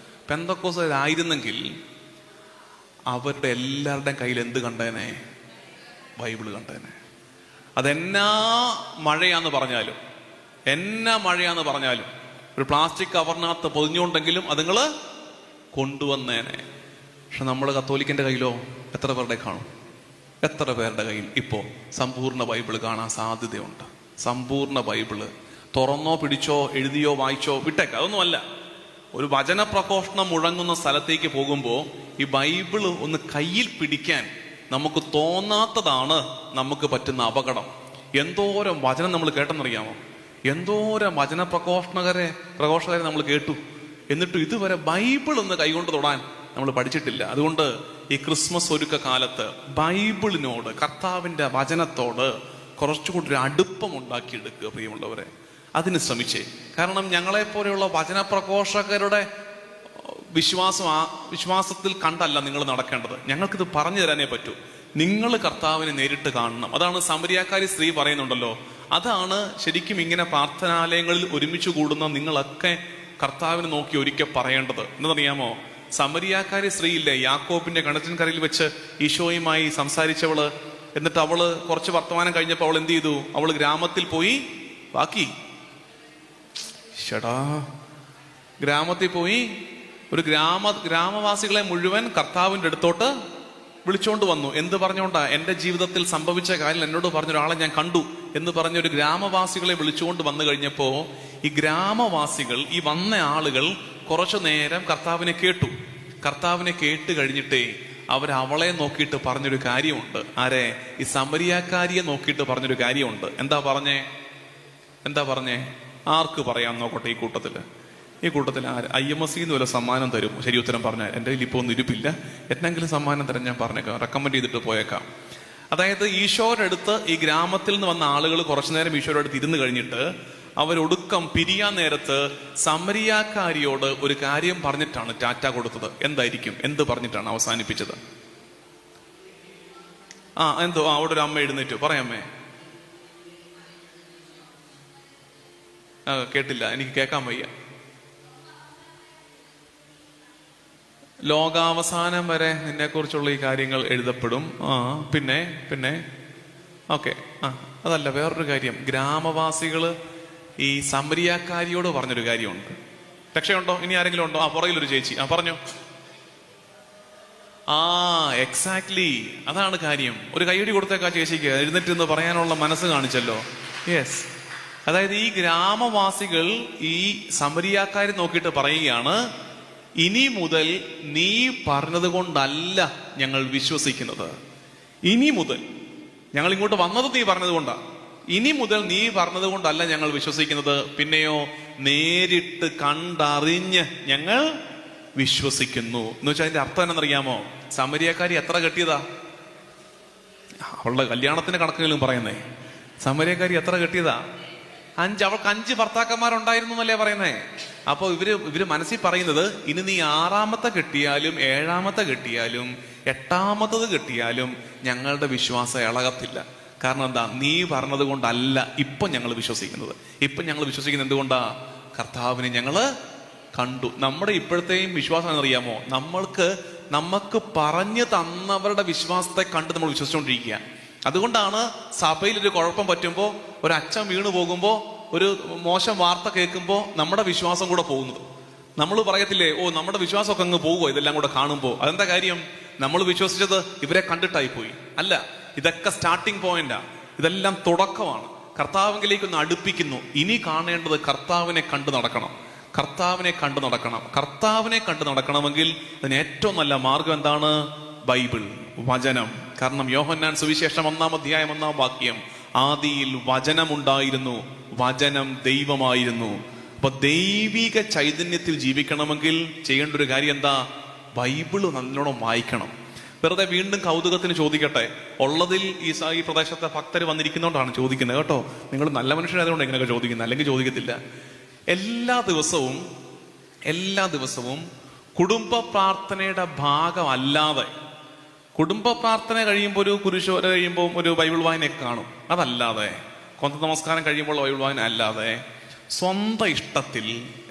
പെന്തക്കോസുകാരായിരുന്നെങ്കിൽ അവരുടെ എല്ലാവരുടെയും കയ്യിൽ എന്ത് കണ്ടേനെ? ബൈബിള് കണ്ടേനെ. അതെന്നാ മഴയാന്ന് പറഞ്ഞാലും ഒരു പ്ലാസ്റ്റിക് കവറിനകത്ത് പൊതിഞ്ഞുകൊണ്ടെങ്കിലും അതുങ്ങള് കൊണ്ടുവന്നേനെ. പക്ഷെ നമ്മൾ കത്തോലിക്കന്റെ കയ്യിലോ എത്ര പേരുടെ കയ്യിൽ ഇപ്പോ സമ്പൂർണ്ണ ബൈബിള് കാണാൻ സാധ്യതയുണ്ട്? സമ്പൂർണ്ണ ബൈബിള് തുറന്നോ പിടിച്ചോ എഴുതിയോ വായിച്ചോ വിട്ടേക്ക്, അതൊന്നുമല്ല. ഒരു വചന പ്രഘോഷണം മുഴങ്ങുന്ന സ്ഥലത്തേക്ക് പോകുമ്പോൾ ഈ ബൈബിള് ഒന്ന് കയ്യിൽ പിടിക്കാൻ നമുക്ക് തോന്നാത്തതാണ് നമുക്ക് പറ്റുന്ന അപകടം. എന്തോരം വചനം നമ്മൾ കേട്ടെന്നറിയാമോ? എന്തോരം വചന പ്രഘോഷകരെ നമ്മൾ കേട്ടു. എന്നിട്ടും ഇതുവരെ ബൈബിൾ ഒന്ന് കൈകൊണ്ട് തൊടാൻ നമ്മൾ പഠിച്ചിട്ടില്ല. അതുകൊണ്ട് ഈ ക്രിസ്മസ് ഒരുക്ക കാലത്ത് ബൈബിളിനോട്, കർത്താവിന്റെ വചനത്തോട് കുറച്ചുകൂടി ഒരു അടുപ്പം ഉണ്ടാക്കിയെടുക്കുക പ്രിയമുള്ളവരെ. അതിന് ശ്രമിച്ചേ. കാരണം ഞങ്ങളെപ്പോലെയുള്ള വചനപ്രഘോഷകരുടെ വിശ്വാസത്തിൽ കണ്ടല്ല നിങ്ങൾ നടക്കേണ്ടത്. ഞങ്ങൾക്കിത് പറഞ്ഞു തരാനേ പറ്റൂ. നിങ്ങൾ കർത്താവിനെ നേരിട്ട് കാണണം. അതാണ് സമരിയാക്കാരി സ്ത്രീ പറയുന്നുണ്ടല്ലോ, അതാണ് ശരിക്കും ഇങ്ങനെ പ്രാർത്ഥനാലയങ്ങളിൽ ഒരുമിച്ച് കൂടുന്ന നിങ്ങളൊക്കെ കർത്താവിനെ നോക്കി ഒരിക്കൽ പറയേണ്ടത്. എന്താണെന്നറിയാമോ? സമരിയാക്കാരി സ്ത്രീയില്ലേ, യാക്കോബിന്റെ കിണറ്റിൻകരയിൽ വെച്ച് ഈശോയുമായി സംസാരിച്ചവള്. എന്നിട്ട് അവള് കുറച്ച് വർത്തമാനം കഴിഞ്ഞപ്പോൾ അവൾ എന്ത് ചെയ്തു? അവള് ഗ്രാമത്തിൽ പോയി ഒരു ഗ്രാമവാസികളെ മുഴുവൻ കർത്താവിന്റെ അടുത്തോട്ട് വിളിച്ചോണ്ട് വന്നു. എന്ത് പറഞ്ഞോണ്ടാ? എന്റെ ജീവിതത്തിൽ സംഭവിച്ച കാര്യം എന്നോട് പറഞ്ഞ ഒരാളെ ഞാൻ കണ്ടു എന്ന് പറഞ്ഞ ഒരു ഗ്രാമവാസികളെ വിളിച്ചുകൊണ്ട് വന്നു കഴിഞ്ഞപ്പോ ഈ ഗ്രാമവാസികൾ, ഈ വന്ന ആളുകൾ കുറച്ചു നേരം കർത്താവിനെ കേട്ട് കഴിഞ്ഞിട്ടേ അവളെ നോക്കിയിട്ട് പറഞ്ഞൊരു കാര്യമുണ്ട്. ആരെ? ഈ സമരിയാക്കാരിയെ നോക്കിയിട്ട് പറഞ്ഞൊരു കാര്യമുണ്ട്. എന്താ പറഞ്ഞേ? ആർക്ക് പറയാൻ നോക്കട്ടെ? ഈ കൂട്ടത്തിൽ ആര്? IMSC വല്ല സമ്മാനം തരും? ശരി ഉത്തരം പറഞ്ഞാൽ. എൻ്റെ കയ്യിൽ ഇപ്പോൾ ഒന്നും ഇരിപ്പില്ല, എന്നെങ്കിലും സമ്മാനം തരാൻ ഞാൻ പറഞ്ഞേക്കാം, റെക്കമെൻഡ് ചെയ്തിട്ട് പോയേക്കാം. അതായത് ഈശോയുടെ അടുത്ത് ഈ ഗ്രാമത്തിൽ നിന്ന് വന്ന ആളുകൾ കുറച്ചു നേരം ഈശോയുടെ അടുത്ത് ഇരുന്ന് കഴിഞ്ഞിട്ട് അവരൊടുക്കം പിരിയാൻ നേരത്ത് സമരിയാക്കാരിയോട് ഒരു കാര്യം പറഞ്ഞിട്ടാണ് ടാറ്റ കൊടുത്തത്. എന്തായിരിക്കും? എന്ത് പറഞ്ഞിട്ടാണ് അവസാനിപ്പിച്ചത്? അവിടെ ഒരു അമ്മ എഴുന്നേറ്റു, പറയാമേ. കേട്ടില്ല, എനിക്ക് കേൾക്കാൻ വയ്യ. ലോകാവസാനം വരെ നിന്നെ കുറിച്ചുള്ള ഈ കാര്യങ്ങൾ എഴുതപ്പെടും. പിന്നെ ഓക്കെ. അതല്ല, വേറൊരു കാര്യം. ഗ്രാമവാസികള് ഈ സമരിയാക്കാരിയോട് പറഞ്ഞൊരു കാര്യമുണ്ട്. രക്ഷയുണ്ടോ? ഇനി ആരെങ്കിലും ഉണ്ടോ? പുറകിലൊരു ചേച്ചി പറഞ്ഞു. എക്സാക്ട്ലി, അതാണ് കാര്യം. ഒരു കൈയടി കൊടുത്തേക്കാ ചേച്ചിക്ക്, എഴുന്നേറ്റ് എന്ന് പറയാനുള്ള മനസ്സ് കാണിച്ചല്ലോ. യെസ്. അതായത് ഈ ഗ്രാമവാസികൾ ഈ സമരിയാക്കാരി നോക്കിയിട്ട് പറയുകയാണ്, ഇനി മുതൽ നീ പറഞ്ഞത് കൊണ്ടല്ല ഞങ്ങൾ വിശ്വസിക്കുന്നത്. ഇനി മുതൽ ഞങ്ങൾ ഇങ്ങോട്ട് വന്നത് നീ പറഞ്ഞത് കൊണ്ടാണ്. ഇനി മുതൽ നീ പറഞ്ഞത് കൊണ്ടല്ല ഞങ്ങൾ വിശ്വസിക്കുന്നത്, പിന്നെയോ നേരിട്ട് കണ്ടറിഞ്ഞ് ഞങ്ങൾ വിശ്വസിക്കുന്നു എന്ന് വെച്ചാൽ അതിന്റെ അർത്ഥം എന്നറിയാമോ? സമരിയാക്കാരി എത്ര കെട്ടിയതാ? അവളുടെ കല്യാണത്തിന്റെ കണക്കുകളും പറയുന്നേ. സമരിയാക്കാരി എത്ര കെട്ടിയതാ? അവൾക്ക് 5 ഭർത്താക്കന്മാരുണ്ടായിരുന്നു എന്നല്ലേ പറയുന്നേ. അപ്പൊ ഇവര് മനസ്സിൽ പറയുന്നത്, ഇനി നീ 6ാമത്തെ കെട്ടിയാലും 7ാമത്തെ കെട്ടിയാലും 8ാമത്തത് കെട്ടിയാലും ഞങ്ങളുടെ വിശ്വാസം ഇളകത്തില്ല. കാരണം എന്താ? നീ പറഞ്ഞത് കൊണ്ടല്ല ഇപ്പൊ ഞങ്ങൾ വിശ്വസിക്കുന്നത്. ഇപ്പൊ ഞങ്ങൾ വിശ്വസിക്കുന്നത് എന്തുകൊണ്ടാ? കർത്താവിനെ ഞങ്ങള് കണ്ടു. നമ്മുടെ ഇപ്പോഴത്തെയും വിശ്വാസം എന്നറിയാമോ? നമുക്ക് പറഞ്ഞു തന്നവരുടെ വിശ്വാസത്തെ കണ്ട് നമ്മൾ വിശ്വസിച്ചുകൊണ്ടിരിക്കുക. അതുകൊണ്ടാണ് സഭയിൽ ഒരു കുഴപ്പം പറ്റുമ്പോൾ, ഒരു അച്ഛൻ വീണു പോകുമ്പോൾ, ഒരു മോശം വാർത്ത കേൾക്കുമ്പോൾ നമ്മുടെ വിശ്വാസം കൂടെ പോകുന്നത്. നമ്മൾ പറയത്തില്ലേ, ഓ നമ്മുടെ വിശ്വാസമൊക്കെ അങ്ങ് പോകുമോ ഇതെല്ലാം കൂടെ കാണുമ്പോൾ? അതെന്താ കാര്യം? നമ്മൾ വിശ്വസിച്ചത് ഇവരെ കണ്ടിട്ടായി പോയി. അല്ല, ഇതൊക്കെ സ്റ്റാർട്ടിങ് പോയിന്റാ. ഇതെല്ലാം തുടക്കമാണ്. കർത്താവിലേക്ക് ഒന്ന് അടുപ്പിക്കുന്നു. ഇനി കാണേണ്ടത് കർത്താവിനെ കണ്ടു നടക്കണം. കർത്താവിനെ കണ്ടു നടക്കണം. കർത്താവിനെ കണ്ടു നടക്കണമെങ്കിൽ അതിന് ഏറ്റവും നല്ല മാർഗം എന്താണ്? ബൈബിൾ, വചനം. കാരണം യോഹന്നാൻ സുവിശേഷം 1-ാം അധ്യായം 1-ാം വാക്യം, ആദിയിൽ വചനമുണ്ടായിരുന്നു, വചനം ദൈവമായിരുന്നു. അപ്പൊ ദൈവിക ചൈതന്യത്തിൽ ജീവിക്കണമെങ്കിൽ ചെയ്യേണ്ട ഒരു കാര്യം എന്താ? ബൈബിള് നല്ലോണം വായിക്കണം. വെറുതെ വീണ്ടും കൗതുകത്തിന് ചോദിക്കട്ടെ, ഉള്ളതിൽ ഈ പ്രദേശത്തെ ഭക്തർ വന്നിരിക്കുന്നതുകൊണ്ടാണ് ചോദിക്കുന്നത് കേട്ടോ. നിങ്ങൾ നല്ല മനുഷ്യരായതുകൊണ്ട് എങ്ങനെയൊക്കെ ചോദിക്കുന്നത്, അല്ലെങ്കിൽ ചോദിക്കത്തില്ല. എല്ലാ ദിവസവും കുടുംബ പ്രാർത്ഥനയുടെ ഭാഗമല്ലാതെ, കുടുംബ പ്രാർത്ഥന കഴിയുമ്പോൾ ഒരു കുരിശോര കഴിയുമ്പോൾ ഒരു ബൈബിൾ വായനയൊക്കെ കാണും. അതല്ലാതെ, കൊന്ത നമസ്കാരം കഴിയുമ്പോൾ ബൈബിൾ വായന അല്ലാതെ സ്വന്തം ഇഷ്ടത്തിൽ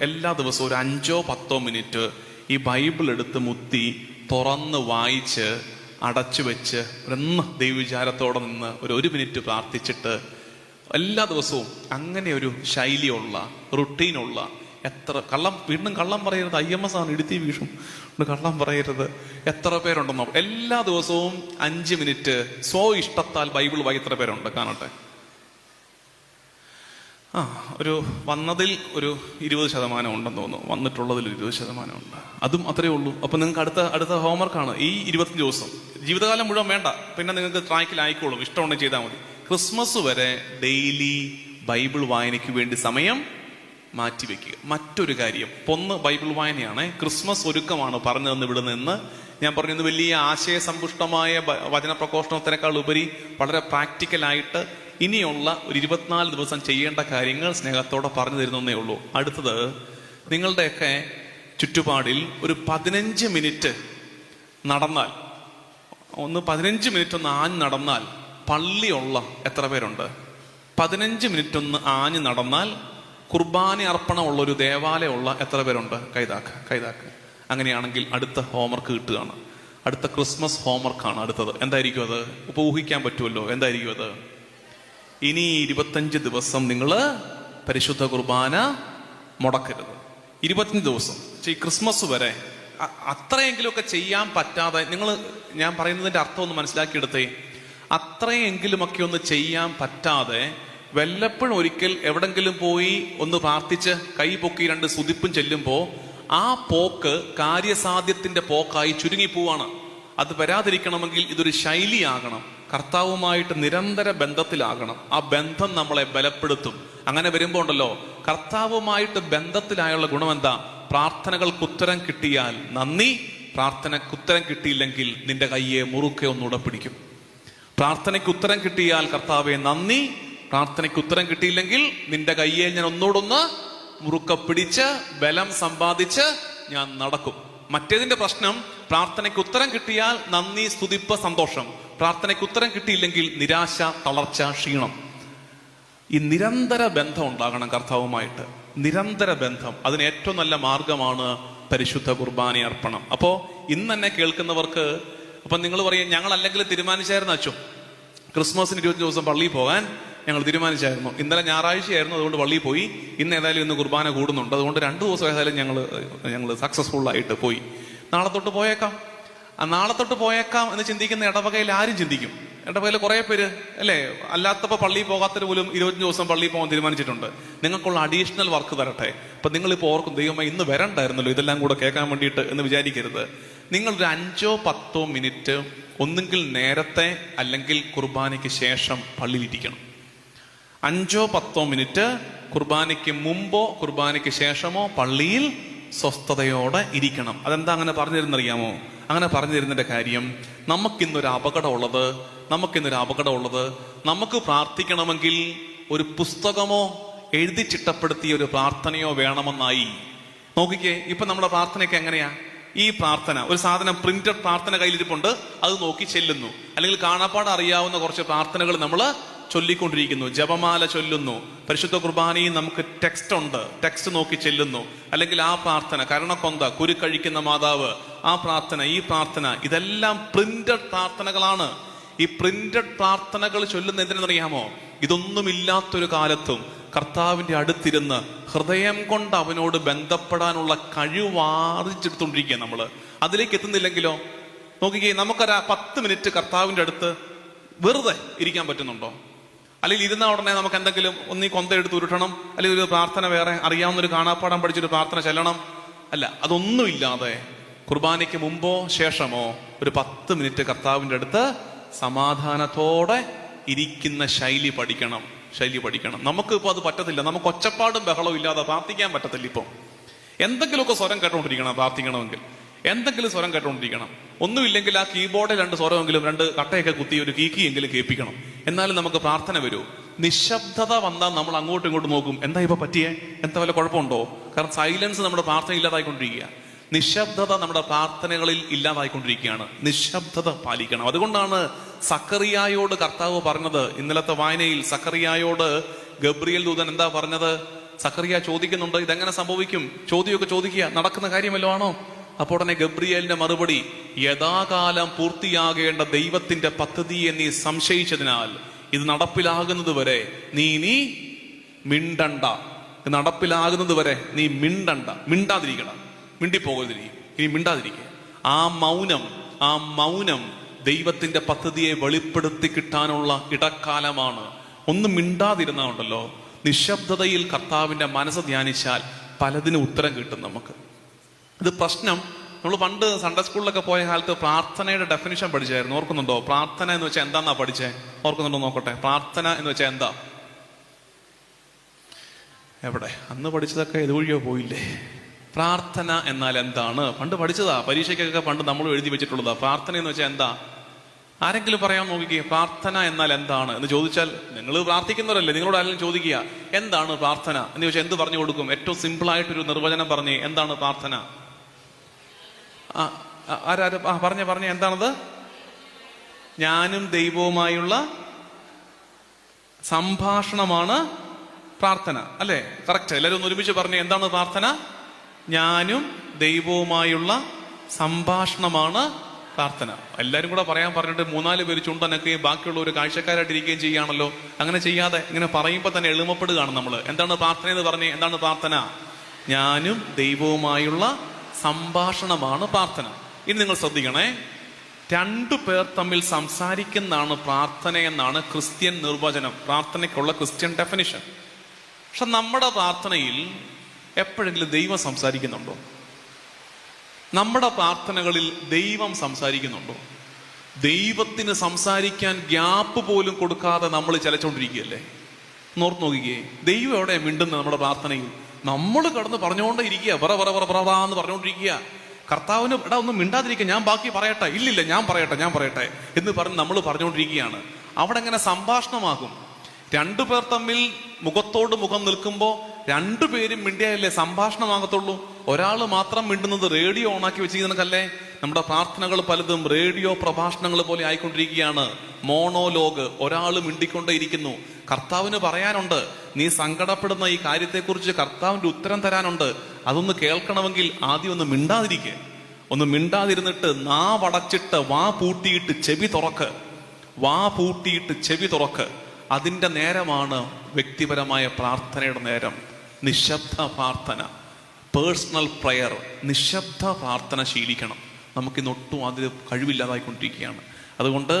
എല്ലാ ദിവസവും ഒരു 5-10 മിനിറ്റ് ഈ ബൈബിൾ എടുത്ത് മുത്തി തുറന്ന് വായിച്ച് അടച്ചു വെച്ച് ഒന്ന് ദൈവവിചാരത്തോടെ നിന്ന് ഒരു മിനിറ്റ് പ്രാർത്ഥിച്ചിട്ട് എല്ലാ ദിവസവും അങ്ങനെ ഒരു ശൈലിയുള്ള, റുട്ടീനുള്ള, വീണ്ടും കള്ളം പറയരുത്, IMS ആണ്, ഇടുത്തി വീഴും, കള്ളം പറയരുത്. എത്ര പേരുണ്ടെന്നോ? എല്ലാ ദിവസവും 5 മിനിറ്റ് ഇഷ്ടത്താൽ ബൈബിൾ വായി എത്ര പേരുണ്ട്? കാണട്ടെ. ഒരു വന്നതിൽ ഒരു 20% ഉണ്ടെന്ന് തോന്നുന്നു. വന്നിട്ടുള്ളതിൽ 20% ഉണ്ട്. അതും അത്രയേ ഉള്ളൂ. അപ്പൊ നിങ്ങൾക്ക് അടുത്ത ഹോംവർക്കാണ് ഈ 25 ദിവസം. ജീവിതകാലം മുഴുവൻ വേണ്ട, പിന്നെ നിങ്ങൾക്ക് ട്രാക്കിലായിക്കോളും. ഇഷ്ടമുണ്ടെങ്കിൽ ചെയ്താൽ മതി. ക്രിസ്മസ് വരെ ഡെയിലി ബൈബിൾ വായനയ്ക്ക് വേണ്ടി സമയം മാറ്റിവെക്കുക. മറ്റൊരു കാര്യം, ഒന്ന് ബൈബിൾ വായനയാണ്. ക്രിസ്മസ് ഒരുക്കമാണ് പറഞ്ഞതെന്ന് ഇവിടെ നിന്ന് ഞാൻ പറഞ്ഞത്. വലിയ ആശയസമ്പുഷ്ടമായ വചന പ്രഘോഷണത്തിനേക്കാൾ ഉപരി വളരെ പ്രാക്ടിക്കലായിട്ട് ഇനിയുള്ള ഒരു 24 ദിവസം ചെയ്യേണ്ട കാര്യങ്ങൾ സ്നേഹത്തോടെ പറഞ്ഞു തരുന്നേ ഉള്ളൂ. അടുത്തത്, നിങ്ങളുടെയൊക്കെ ചുറ്റുപാടിൽ ഒരു 15 മിനിറ്റ് നടന്നാൽ, 15 മിനിറ്റ് ഒന്ന് ആഞ്ഞ് നടന്നാൽ പള്ളിയുള്ള എത്ര പേരുണ്ട്? 15 മിനിറ്റ് ഒന്ന് ആഞ്ഞ് നടന്നാൽ കുർബാന അർപ്പണമുള്ള ഒരു ദേവാലയമുള്ള എത്ര പേരുണ്ട്? കൈതാക്ക്. അങ്ങനെയാണെങ്കിൽ അടുത്ത ഹോംവർക്ക് കിട്ടുകയാണ്. അടുത്ത ക്രിസ്മസ് ഹോംവർക്കാണ് അടുത്തത്. എന്തായിരിക്കും അത്? ഇപ്പൊ ഊഹിക്കാൻ പറ്റുമല്ലോ. എന്തായിരിക്കും അത്? ഇനി 25 ദിവസം നിങ്ങൾ പരിശുദ്ധ കുർബാന മുടക്കരുത്. 25 ദിവസം ഈ ക്രിസ്മസ് വരെ അത്രയെങ്കിലുമൊക്കെ ചെയ്യാൻ പറ്റാതെ ഞാൻ പറയുന്നതിന്റെ അർത്ഥം ഒന്ന് മനസ്സിലാക്കിയെടുത്തേ. അത്രയെങ്കിലുമൊക്കെ ഒന്ന് ചെയ്യാൻ പറ്റാതെ വല്ലപ്പോഴും ഒരിക്കൽ എവിടെങ്കിലും പോയി ഒന്ന് പ്രാർത്ഥിച്ച് കൈ പൊക്കി 2 സ്തുതിപ്പും ചെല്ലുമ്പോൾ ആ പോക്ക് കാര്യസാധ്യത്തിന്റെ പോക്കായി ചുരുങ്ങിപ്പോവാണ്. അത് വരാതിരിക്കണമെങ്കിൽ ഇതൊരു ശൈലിയാകണം. കർത്താവുമായിട്ട് നിരന്തര ബന്ധത്തിലാകണം. ആ ബന്ധം നമ്മളെ ബലപ്പെടുത്തും. അങ്ങനെ വരുമ്പോൾ ഉണ്ടല്ലോ, കർത്താവുമായിട്ട് ബന്ധത്തിലായുള്ള ഗുണം എന്താ? പ്രാർത്ഥനകൾക്ക് ഉത്തരം കിട്ടിയാൽ നന്ദി, പ്രാർത്ഥനയ്ക്ക് ഉത്തരം കിട്ടിയില്ലെങ്കിൽ നിന്റെ കയ്യെ മുറുക്കെ ഒന്നുകൂടെ പിടിക്കും. പ്രാർത്ഥനയ്ക്ക് ഉത്തരം കിട്ടിയാൽ കർത്താവെ നന്ദി, പ്രാർത്ഥനയ്ക്ക് ഉത്തരം കിട്ടിയില്ലെങ്കിൽ നിന്റെ കയ്യെ ഞാൻ ഒന്നുകൂടൊന്ന് മുറുക്കെ പിടിച്ച് ബലം സമ്പാദിച്ച് ഞാൻ നടക്കും. മറ്റേതിന്റെ പ്രശ്നം, പ്രാർത്ഥനയ്ക്ക് ഉത്തരം കിട്ടിയാൽ നന്ദി, സ്തുതിപ്പ്, സന്തോഷം. പ്രാർത്ഥനയ്ക്ക് ഉത്തരം കിട്ടിയില്ലെങ്കിൽ നിരാശ, തളർച്ച, ക്ഷീണം. ഈ നിരന്തര ബന്ധം ഉണ്ടാകണം കർത്താവുമായിട്ട്. നിരന്തര ബന്ധം, അതിന് ഏറ്റവും നല്ല മാർഗമാണ് പരിശുദ്ധ കുർബാന അർപ്പണം. അപ്പോ ഇന്ന് തന്നെ കേൾക്കുന്നവർക്ക്, അപ്പൊ നിങ്ങൾ പറയും, ഞങ്ങൾ അല്ലെങ്കിൽ തീരുമാനിച്ചായിരുന്നു അച്ചോ ക്രിസ്മസിന് 25 ദിവസം പള്ളിയിൽ പോകാൻ ഞങ്ങൾ തീരുമാനിച്ചായിരുന്നു. ഇന്നലെ ഞായറാഴ്ചയായിരുന്നു, അതുകൊണ്ട് പള്ളിയിൽ പോയി. ഇന്ന് ഏതായാലും ഇന്ന് കുർബാന കൂടുന്നുണ്ട്, അതുകൊണ്ട് 2 ദിവസം ഏതായാലും ഞങ്ങൾ സക്സസ്ഫുൾ ആയിട്ട് പോയി. നാളെ തൊട്ട് പോയേക്കാം എന്ന് ചിന്തിക്കുന്ന ഇടവകയിൽ ആരും ചിന്തിക്കും? ഇടവകയിൽ കുറെ പേര് അല്ലേ, അല്ലാത്തപ്പോൾ പള്ളിയിൽ പോകാത്തവർ പോലും 25 ദിവസം പള്ളിയിൽ പോകാൻ തീരുമാനിച്ചിട്ടുണ്ട്. നിങ്ങൾക്കുള്ള അഡീഷണൽ വർക്ക് തരട്ടെ. അപ്പൊ നിങ്ങളിപ്പോൾ ഓർക്കും, ദൈവമേ ഇന്ന് വരണ്ടായിരുന്നല്ലോ ഇതെല്ലാം കൂടെ കേൾക്കാൻ വേണ്ടിയിട്ട് എന്ന് വിചാരിക്കരുത്. നിങ്ങളൊരു 5-10 മിനിറ്റ് ഒന്നുകിൽ നേരത്തെ അല്ലെങ്കിൽ കുർബാനയ്ക്ക് ശേഷം പള്ളിയിലിരിക്കണം. 5-10 മിനിറ്റ് കുർബാനയ്ക്ക് മുമ്പോ കുർബാനയ്ക്ക് ശേഷമോ പള്ളിയിൽ സ്വസ്ഥതയോടെ ഇരിക്കണം. അതെന്താ അങ്ങനെ പറഞ്ഞു തരുന്നറിയാമോ? അങ്ങനെ പറഞ്ഞു തരുന്നതിന്റെ കാര്യം, നമുക്കിന്നൊരു അപകടമുള്ളത് നമുക്ക് പ്രാർത്ഥിക്കണമെങ്കിൽ ഒരു പുസ്തകമോ എഴുതി ചിട്ടപ്പെടുത്തിയ ഒരു പ്രാർത്ഥനയോ വേണമെന്നായി. നോക്കിക്കേ, ഇപ്പൊ നമ്മുടെ പ്രാർത്ഥനയൊക്കെ എങ്ങനെയാ? ഈ പ്രാർത്ഥന, ഒരു സാധനം പ്രിന്റഡ് പ്രാർത്ഥന കയ്യിലിരിപ്പുണ്ട്, അത് നോക്കി ചെല്ലുന്നു. അല്ലെങ്കിൽ കാണാപ്പാട് അറിയാവുന്ന കുറച്ച് പ്രാർത്ഥനകൾ നമ്മൾ ചൊല്ലിക്കൊണ്ടിരിക്കുന്നു, ജപമാല ചൊല്ലുന്നു. പരിശുദ്ധ കുർബാനയിൽ നമുക്ക് ടെക്സ്റ്റ് ഉണ്ട്, ടെക്സ്റ്റ് നോക്കി ചെല്ലുന്നു. അല്ലെങ്കിൽ ആ പ്രാർത്ഥന, കരുണക്കൊന്ത, കുരുക്കഴിക്കുന്ന മാതാവ്, ആ പ്രാർത്ഥന, ഈ പ്രാർത്ഥന, ഇതെല്ലാം പ്രിന്റഡ് പ്രാർത്ഥനകളാണ്. ഈ പ്രിന്റഡ് പ്രാർത്ഥനകൾ ചൊല്ലുന്ന എന്തിനെന്നറിയാമോ? ഇതൊന്നുമില്ലാത്തൊരു കാലത്തും കർത്താവിന്റെ അടുത്തിരുന്ന് ഹൃദയം കൊണ്ട് അവനോട് ബന്ധപ്പെടാനുള്ള കഴിവ് ആർജിച്ചെടുത്തോണ്ടിരിക്കുക നമ്മള്. അതിലേക്ക് എത്തുന്നില്ലെങ്കിലോ നോക്കിക്കേ, നമുക്കൊരു 10 മിനിറ്റ് കർത്താവിന്റെ അടുത്ത് വെറുതെ ഇരിക്കാൻ പറ്റുന്നുണ്ടോ? അല്ലെങ്കിൽ ഇരുന്ന ഉടനെ നമുക്ക് എന്തെങ്കിലും ഒന്നീ കൊന്ത എടുത്ത് ഉരുട്ടണം, അല്ലെങ്കിൽ ഒരു പ്രാർത്ഥന വേറെ അറിയാവുന്നൊരു കാണാപ്പാടാൻ പഠിച്ചൊരു പ്രാർത്ഥന ചെല്ലണം? അല്ല, അതൊന്നുമില്ലാതെ കുർബാനയ്ക്ക് മുമ്പോ ശേഷമോ ഒരു 10 മിനിറ്റ് കർത്താവിന്റെ അടുത്ത് സമാധാനത്തോടെ ഇരിക്കുന്ന ശൈലി പഠിക്കണം. നമുക്ക് ഇപ്പൊ അത് പറ്റത്തില്ല. നമുക്ക് ഒച്ചപ്പാടും ബഹളവും ഇല്ലാതെ പ്രാർത്ഥിക്കാൻ പറ്റത്തില്ല. ഇപ്പം എന്തെങ്കിലുമൊക്കെ സ്വരം കേട്ടോണ്ടിരിക്കണം. പ്രാർത്ഥിക്കണമെങ്കിൽ എന്തെങ്കിലും സ്വരം കേട്ടോണ്ടിരിക്കണം. ഒന്നുമില്ലെങ്കിൽ ആ കീബോർഡിൽ 2 സ്വരമെങ്കിലും 2 കട്ടയൊക്കെ കുത്തി ഒരു കീക്കിയെങ്കിലും കേൾപ്പിക്കണം. എന്നാലും നമുക്ക് പ്രാർത്ഥന വരൂ. നിശബ്ദത വന്നാൽ നമ്മൾ അങ്ങോട്ടും ഇങ്ങോട്ടും നോക്കും, എന്താ ഇപ്പൊ പറ്റിയേ, എന്താ വല്ല കുഴപ്പമുണ്ടോ? കാരണം സൈലൻസ് നമ്മുടെ പ്രാർത്ഥന ഇല്ലാതായിക്കൊണ്ടിരിക്കുക. നിശബ്ദത നമ്മുടെ പ്രാർത്ഥനകളിൽ ഇല്ലാതായിക്കൊണ്ടിരിക്കുകയാണ്. നിശബ്ദത പാലിക്കണം. അതുകൊണ്ടാണ് സക്കറിയായോട് കർത്താവ് പറഞ്ഞത്, ഇന്നലത്തെ വായനയിൽ സക്കറിയായോട് ഗബ്രിയേൽ ദൂതൻ എന്താ പറഞ്ഞത്? സക്കറിയ ചോദിക്കുന്നുണ്ട്, ഇതെങ്ങനെ സംഭവിക്കും? ചോദ്യമൊക്കെ ചോദിക്കുക, നടക്കുന്ന കാര്യമല്ലോ ആണോ? അപ്പോൾ തന്നെ ഗബ്രിയേലിന്റെ മറുപടി, യഥാകാലം പൂർത്തിയാകേണ്ട ദൈവത്തിന്റെ പദ്ധതിയെ നീ സംശയിച്ചതിനാൽ ഇത് നടപ്പിലാകുന്നത് വരെ നീ മിണ്ടണ്ട. ഇത് നടപ്പിലാകുന്നത് വരെ നീ മിണ്ടാതിരിക്കണം. മിണ്ടിപ്പോകരുതിരിക്കും. ഇനി മിണ്ടാതിരിക്കുക. ആ മൗനം ദൈവത്തിന്റെ പദ്ധതിയെ വെളിപ്പെടുത്തി കിട്ടാനുള്ള ഇടക്കാലമാണ്. ഒന്നും മിണ്ടാതിരുന്നുണ്ടല്ലോ, നിശബ്ദതയിൽ കർത്താവിന്റെ മനസ്സ് ധ്യാനിച്ചാൽ പലതിനും ഉത്തരം കിട്ടും നമുക്ക്. ഇത് പ്രശ്നം. നമ്മൾ പണ്ട് സൺഡേ സ്കൂളിലൊക്കെ പോയ കാലത്ത് പ്രാർത്ഥനയുടെ ഡെഫിനിഷൻ പഠിച്ചായിരുന്നു. ഓർക്കുന്നുണ്ടോ? പ്രാർത്ഥന എന്ന് വെച്ചാൽ എന്താന്നാ പഠിച്ചേ? ഓർക്കുന്നുണ്ടോ നോക്കട്ടെ. പ്രാർത്ഥന എന്ന് വെച്ചാൽ എന്താ? എവിടെ അന്ന് പഠിച്ചതൊക്കെ ഇതുവഴിയോ പോയില്ലേ? പ്രാർത്ഥന എന്നാൽ എന്താണ്? പണ്ട് പഠിച്ചതാ, പരീക്ഷയ്ക്കൊക്കെ പണ്ട് നമ്മൾ എഴുതി വെച്ചിട്ടുള്ളതാ. പ്രാർത്ഥന എന്ന് വെച്ചാൽ എന്താ? ആരെങ്കിലും പറയാൻ നോക്കിക്കേ, പ്രാർത്ഥന എന്നാൽ എന്താണ് എന്ന് ചോദിച്ചാൽ, നിങ്ങൾ പ്രാർത്ഥിക്കുന്നവരല്ലേ, നിങ്ങളോട് ആരെങ്കിലും ചോദിക്കുക എന്താണ് പ്രാർത്ഥന എന്ന് ചോദിച്ചാൽ എന്ത് പറഞ്ഞു കൊടുക്കും? ഏറ്റവും സിമ്പിളായിട്ടൊരു നിർവചനം പറഞ്ഞേ, എന്താണ് പ്രാർത്ഥന? പറഞ്ഞ എന്താണത്? ഞാനും ദൈവവുമായുള്ള സംഭാഷണമാണ് പ്രാർത്ഥന, അല്ലേ? കറക്റ്റ്. എല്ലാവരും ഒന്ന് ഒരുമിച്ച് പറഞ്ഞേ, എന്താണ് പ്രാർത്ഥന? ഞാനും ദൈവവുമായുള്ള സംഭാഷണമാണ് പ്രാർത്ഥന. എല്ലാവരും കൂടെ പറയാൻ പറഞ്ഞിട്ട് 3-4 പേര് ചുണ്ടനക്കുകയും ബാക്കിയുള്ള ഒരു കാഴ്ചക്കാരായിട്ടിരിക്കുകയും ചെയ്യുകയാണല്ലോ. അങ്ങനെ ചെയ്യാതെ ഇങ്ങനെ പറയുമ്പോൾ തന്നെ എളിമപ്പെടുകയാണ് നമ്മൾ. എന്താണ് പ്രാർത്ഥന എന്ന് പറഞ്ഞേ? എന്താണ് പ്രാർത്ഥന? ഞാനും ദൈവവുമായുള്ള സംഭാഷണമാണ് പ്രാർത്ഥന. ഇനി നിങ്ങൾ ശ്രദ്ധിക്കണേ, 2 പേർ തമ്മിൽ സംസാരിക്കുന്നതാണ് പ്രാർത്ഥന എന്നാണ് ക്രിസ്ത്യൻ നിർവചനം, പ്രാർത്ഥനയ്ക്കുള്ള ക്രിസ്ത്യൻ ഡെഫിനിഷൻ. പക്ഷെ നമ്മുടെ പ്രാർത്ഥനയിൽ എപ്പോഴെങ്കിലും ദൈവം സംസാരിക്കുന്നുണ്ടോ? നമ്മുടെ പ്രാർത്ഥനകളിൽ ദൈവം സംസാരിക്കുന്നുണ്ടോ? ദൈവത്തിന് സംസാരിക്കാൻ ഗ്യാപ്പ് പോലും കൊടുക്കാതെ നമ്മൾ ചലച്ചോണ്ടിരിക്കുകയല്ലേ? നോർത്ത് നോക്കിക്കേ, ദൈവം എവിടെ മിണ്ടുന്നത് നമ്മുടെ പ്രാർത്ഥനയിൽ? നമ്മൾ കടന്ന് പറഞ്ഞുകൊണ്ടേ ഇരിക്കുക, എന്ന് പറഞ്ഞുകൊണ്ടിരിക്കുക. കർത്താവിന് എടാ ഒന്നും മിണ്ടാതിരിക്കുക, ഞാൻ ബാക്കി പറയട്ടെ, ഇല്ലില്ല ഞാൻ പറയട്ടെ എന്ന് പറഞ്ഞ് നമ്മൾ പറഞ്ഞുകൊണ്ടിരിക്കുകയാണ്. അവിടെ എങ്ങനെ സംഭാഷണമാകും? 2 പേർ തമ്മിൽ മുഖത്തോട് മുഖം നിൽക്കുമ്പോൾ 2 പേരും മിണ്ടിയാലല്ലേ സംഭാഷണമാകത്തുള്ളൂ. ഒരാൾ മാത്രം മിണ്ടുന്നത് റേഡിയോ ഓണാക്കി വെച്ചിരിക്കുന്നതല്ലേ? നമ്മുടെ പ്രാർത്ഥനകൾ പലതും റേഡിയോ പ്രഭാഷണങ്ങൾ പോലെ ആയിക്കൊണ്ടിരിക്കുകയാണ്. മോണോലോഗ്, ഒരാൾ മിണ്ടിക്കൊണ്ടേയിരിക്കുന്നു. കർത്താവിന് പറയാനുണ്ട്, നീ സങ്കടപ്പെടുന്ന ഈ കാര്യത്തെക്കുറിച്ച് കർത്താവിന്റെ ഉത്തരം തരാനുണ്ട്. അതൊന്ന് കേൾക്കണമെങ്കിൽ ആദ്യം ഒന്ന് മിണ്ടാതിരിക്കുക. ഒന്ന് മിണ്ടാതിരുന്നിട്ട് നാവടച്ചിട്ട് വാ പൂട്ടിയിട്ട് ചെവി തുറക്ക്. അതിൻ്റെ നേരമാണ് വ്യക്തിപരമായ പ്രാർത്ഥനയുടെ നേരം. നിശബ്ദ പ്രാർത്ഥന, പേഴ്സണൽ പ്രയർ, നിശബ്ദ പ്രാർത്ഥന ശീലിക്കണം. നമുക്കിന്നൊട്ടും അതിൽ കഴിവില്ലാതായിക്കൊണ്ടിരിക്കുകയാണ്. അതുകൊണ്ട്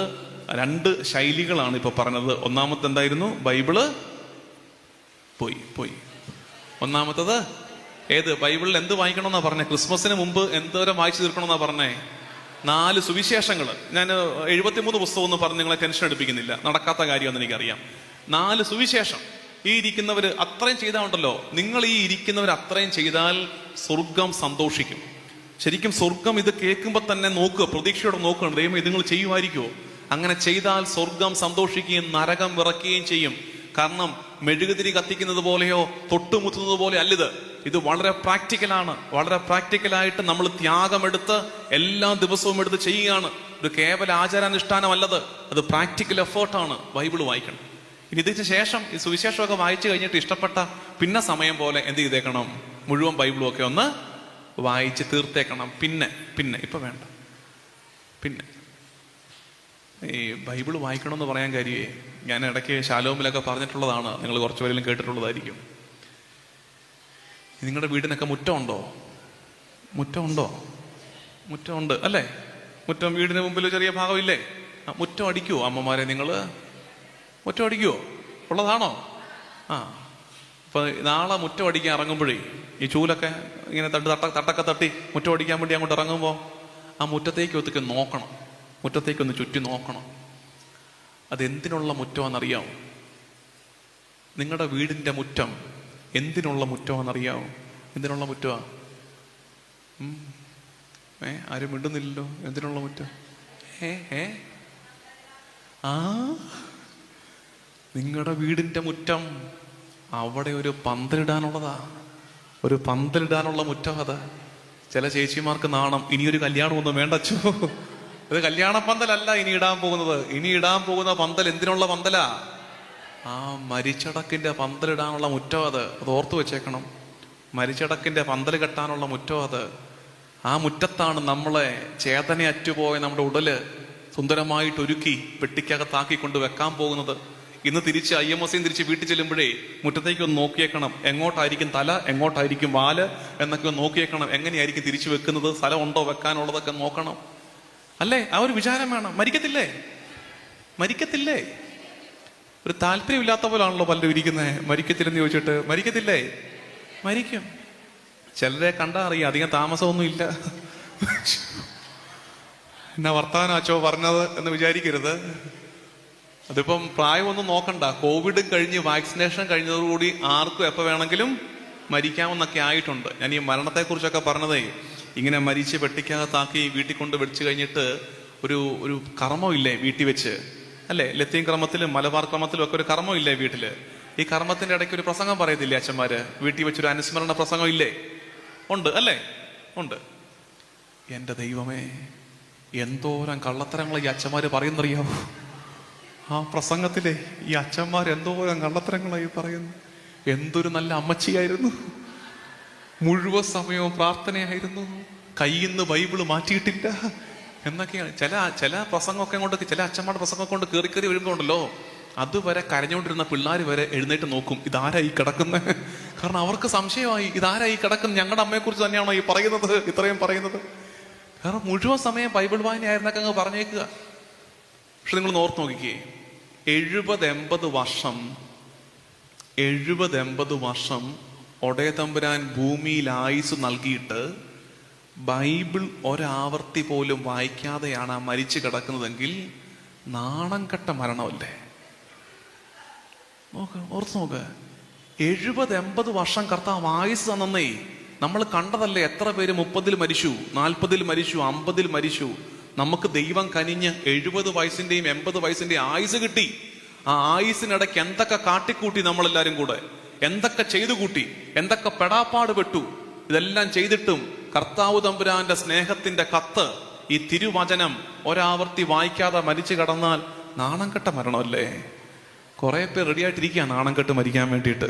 2 ശൈലികളാണ് ഇപ്പൊ പറഞ്ഞത്. ഒന്നാമത്തെ എന്തായിരുന്നു? ബൈബിള് പോയി. ഒന്നാമത്തത് ഏത്? ബൈബിളിൽ എന്ത് വായിക്കണമെന്നാ പറഞ്ഞേ? ക്രിസ്മസിന് മുമ്പ് എന്തോരം വായിച്ചു തീർക്കണമെന്നാ പറഞ്ഞേ? 4 സുവിശേഷങ്ങൾ. ഞാൻ 73 പുസ്തകം എന്ന് പറഞ്ഞ് നിങ്ങളെ ടെൻഷൻ എടുപ്പിക്കുന്നില്ല, നടക്കാത്ത കാര്യമെന്ന് എനിക്കറിയാം. 4 സുവിശേഷം. ഈ ഇരിക്കുന്നവർ അത്രയും ചെയ്താൽ ഉണ്ടല്ലോ, നിങ്ങൾ ഈ ഇരിക്കുന്നവർ അത്രയും ചെയ്താൽ സ്വർഗം സന്തോഷിക്കും. ശരിക്കും സ്വർഗം ഇത് കേൾക്കുമ്പോൾ തന്നെ നോക്കുക, പ്രതീക്ഷയോടെ നോക്കുകയാണ്, ദൈവം ഇത് നിങ്ങൾ ചെയ്യുമായിരിക്കുമോ? അങ്ങനെ ചെയ്താൽ സ്വർഗം സന്തോഷിക്കുകയും നരകം വിറയ്ക്കുകയും ചെയ്യും. കാരണം മെഴുകുതിരി കത്തിക്കുന്നത് പോലെയോ തൊട്ടുമുത്തുന്നത് പോലെ അല്ലിത്. ഇത് വളരെ പ്രാക്ടിക്കലാണ്. വളരെ പ്രാക്ടിക്കലായിട്ട് നമ്മൾ ത്യാഗമെടുത്ത് എല്ലാ ദിവസവും എടുത്ത് ചെയ്യുകയാണ്. ഒരു കേവല ആചാരാനുഷ്ഠാനമല്ലത്, അത് പ്രാക്ടിക്കൽ എഫേർട്ടാണ്. ബൈബിൾ വായിക്കണം. ഇനി ഇതിന് ശേഷം ഈ സുവിശേഷമൊക്കെ വായിച്ചു കഴിഞ്ഞിട്ട് ഇഷ്ടപ്പെട്ട പിന്നെ സമയം പോലെ എന്ത് ചെയ്തേക്കണം? മുഴുവൻ ബൈബിളും ഒക്കെ ഒന്ന് വായിച്ച് തീർത്തേക്കണം. പിന്നെ ഇപ്പൊ വേണ്ട. ഈ ബൈബിൾ വായിക്കണമെന്ന് പറയാൻ കാര്യമേ, ഞാൻ ഇടയ്ക്ക് ശാലോമിലൊക്കെ പറഞ്ഞിട്ടുള്ളതാണ്, നിങ്ങൾ കുറച്ച് പേരെങ്കിലും കേട്ടിട്ടുള്ളതായിരിക്കും. നിങ്ങളുടെ വീടിനൊക്കെ മുറ്റമുണ്ടോ? മുറ്റമുണ്ടോ? മുറ്റമുണ്ട് അല്ലേ? മുറ്റം, വീടിന് മുമ്പിൽ ചെറിയ ഭാഗമില്ലേ? മുറ്റം അടിക്കുവോ അമ്മമാരെ? നിങ്ങൾ മുറ്റം അടിക്കുവോ? ഉള്ളതാണോ? അപ്പൊ നാളെ മുറ്റം അടിക്കാൻ ഇറങ്ങുമ്പോഴേ ഈ ചൂലൊക്കെ ഇങ്ങനെ തട്ടൊക്കെ തട്ടി മുറ്റം അടിക്കാൻ വേണ്ടി അങ്ങോട്ട് ഇറങ്ങുമ്പോൾ ആ മുറ്റത്തേക്ക് ഒത്തുക്കെ നോക്കണം, മുറ്റത്തേക്കൊന്ന് ചുറ്റി നോക്കണം. അതെന്തിനുള്ള മുറ്റമാണെന്നറിയാമോ? നിങ്ങളുടെ വീടിന്റെ മുറ്റം എന്തിനുള്ള മുറ്റമാണെന്നറിയാമോ? എന്തിനുള്ള മുറ്റമാ? ആരും മിണ്ടുന്നില്ലല്ലോ. എന്തിനുള്ള മുറ്റം? നിങ്ങളുടെ വീടിന്റെ മുറ്റം അവിടെ ഒരു പന്തലിടാനുള്ളതാ, ഒരു പന്തലിടാനുള്ള മുറ്റം അത്. ചില ചേച്ചിമാർക്ക് നാണം, ഇനിയൊരു കല്യാണമൊന്നും വേണ്ടച്ചോ, ഇത് കല്യാണ പന്തലല്ല ഇനി ഇടാൻ പോകുന്നത്. ഇനി ഇടാൻ പോകുന്ന പന്തൽ എന്തിനുള്ള പന്തലാ? ആ മരിച്ചടക്കിന്റെ പന്തലിടാനുള്ള മുറ്റം അത്. അത് ഓർത്തു വെച്ചേക്കണം. മരിച്ചടക്കിന്റെ പന്തൽ കെട്ടാനുള്ള മുറ്റം അത്. ആ മുറ്റത്താണ് നമ്മളെ ചേതന അറ്റുപോയ നമ്മുടെ ഉടല് സുന്ദരമായിട്ട് ഒരുക്കി പെട്ടിക്കകത്താക്കി കൊണ്ട് വെക്കാൻ പോകുന്നത്. ഇന്ന് തിരിച്ച് IMSയും തിരിച്ച് വീട്ടിൽ ചെല്ലുമ്പോഴേ മുറ്റത്തേക്ക് ഒന്ന് നോക്കിയേക്കണം. എങ്ങോട്ടായിരിക്കും തല, എങ്ങോട്ടായിരിക്കും വാല് എന്നൊക്കെ ഒന്ന് നോക്കിയേക്കണം. എങ്ങനെയായിരിക്കും തിരിച്ചു വെക്കുന്നത്, സ്ഥലം ഉണ്ടോ വെക്കാനുള്ളതൊക്കെ നോക്കണം അല്ലേ? ആ ഒരു വിചാരം വേണം. മരിക്കത്തില്ലേ? മരിക്കത്തില്ലേ? ഒരു താല്പര്യമില്ലാത്ത പോലാണല്ലോ പലരും ഇരിക്കുന്നത്. മരിക്കത്തില്ലെന്ന് ചോദിച്ചിട്ട് മരിക്കത്തില്ലേ? മരിക്കും. ചിലരെ കണ്ടാ അറിയാം അധികം താമസമൊന്നും ഇല്ല. എന്നാ വർത്താനാച്ചോ പറഞ്ഞത് എന്ന് വിചാരിക്കരുത്. അതിപ്പം പ്രായമൊന്നും നോക്കണ്ട. കോവിഡ് കഴിഞ്ഞ് വാക്സിനേഷൻ കഴിഞ്ഞതോടുകൂടി ആർക്കും എപ്പോൾ വേണമെങ്കിലും മരിക്കാമെന്നൊക്കെ ആയിട്ടുണ്ട്. ഞാൻ ഈ മരണത്തെക്കുറിച്ചൊക്കെ പറഞ്ഞതേ, ഇങ്ങനെ മരിച്ച് പെട്ടിക്കകത്താക്കി വീട്ടിൽ കൊണ്ട് വെച്ച് കഴിഞ്ഞിട്ട് ഒരു കർമ്മമില്ലേ വീട്ടിൽ വെച്ച്, അല്ലേ? ലത്തീൻ ക്രമത്തിലും മലബാർ ക്രമത്തിലും ഒക്കെ ഒരു കർമ്മമില്ലേ വീട്ടില്? ഈ കർമ്മത്തിന്റെ ഇടയ്ക്ക് ഒരു പ്രസംഗം പറയത്തില്ലേ അച്ഛന്മാര്? വീട്ടിൽ വെച്ചൊരു അനുസ്മരണ പ്രസംഗം ഇല്ലേ? ഉണ്ട് അല്ലേ? ഉണ്ട്. എന്റെ ദൈവമേ, എന്തോരം കള്ളത്തരങ്ങൾ ഈ അച്ഛന്മാര് പറയുന്നറിയാവോ? ആ പ്രസംഗത്തിലെ ഈ അച്ഛന്മാർ എന്തോരം കള്ളത്തരങ്ങളായി പറയുന്നു. എന്തൊരു നല്ല അമ്മച്ചിയായിരുന്നു, മുഴുവൻ സമയവും പ്രാർത്ഥനയായിരുന്നു, കയ്യിൽ നിന്ന് ബൈബിള് മാറ്റിയിട്ടില്ല എന്നൊക്കെയാണ്. ചില പ്രസംഗമൊക്കെ കൊണ്ട്, ചില അച്ഛന്മാരുടെ പ്രസംഗമൊക്കെ കൊണ്ട് കയറി വരുമ്പോണ്ടല്ലോ, അതുവരെ കരഞ്ഞുകൊണ്ടിരുന്ന പിള്ളേർ വരെ എഴുന്നേറ്റ് നോക്കും, ഇതാരായി കിടക്കുന്നത്? കാരണം അവർക്ക് സംശയമായി, ഇതാരായി കിടക്കുന്നത്? ഞങ്ങളുടെ അമ്മയെക്കുറിച്ച് തന്നെയാണോ ഈ പറയുന്നത്, ഇത്രയും പറയുന്നത്? കാരണം മുഴുവൻ സമയം ബൈബിൾ വായനയായിരുന്നൊക്കെ അങ്ങ് പറഞ്ഞേക്കുക. പക്ഷെ നിങ്ങൾ ഓർത്ത് നോക്കിക്കേ, 70-80 വർഷം ഒടയതമ്പുരാൻ ഭൂമിയിൽ ആയുസ് നൽകിയിട്ട് ബൈബിൾ ഒരാവർത്തി പോലും വായിക്കാതെയാണ് ആ മരിച്ചു കിടക്കുന്നതെങ്കിൽ നാണം കെട്ട മരണമല്ലേ? ഓർത്ത് നോക്ക്. 70-80 വർഷം കർത്താവ് ആയുസ് തന്നേ. നമ്മൾ കണ്ടതല്ലേ എത്ര പേര് 30-ൽ മരിച്ചു, 40-ൽ മരിച്ചു, 50-ൽ മരിച്ചു. നമുക്ക് ദൈവം കനിഞ്ഞ് 70 വയസ്സിന്റെയും 80 വയസ്സിന്റെയും ആയുസ് കിട്ടി. ആ ആയുസിനിടയ്ക്ക് എന്തൊക്കെ കാട്ടിക്കൂട്ടി നമ്മളെല്ലാരും കൂടെ, എന്തൊക്കെ ചെയ്തു കൂട്ടി, എന്തൊക്കെ പെടാപ്പാട് പെട്ടു. ഇതെല്ലാം ചെയ്തിട്ടും കർത്താവ് തമ്പുരാന്റെ സ്നേഹത്തിന്റെ കത്ത്, ഈ തിരുവചനം ഒരാവർത്തി വായിക്കാതെ മരിച്ചു കിടന്നാൽ നാണം കെട്ട മരണമല്ലേ? കുറെ പേർ റെഡിയായിട്ടിരിക്കുക നാണം കെട്ട് മരിക്കാൻ വേണ്ടിയിട്ട്.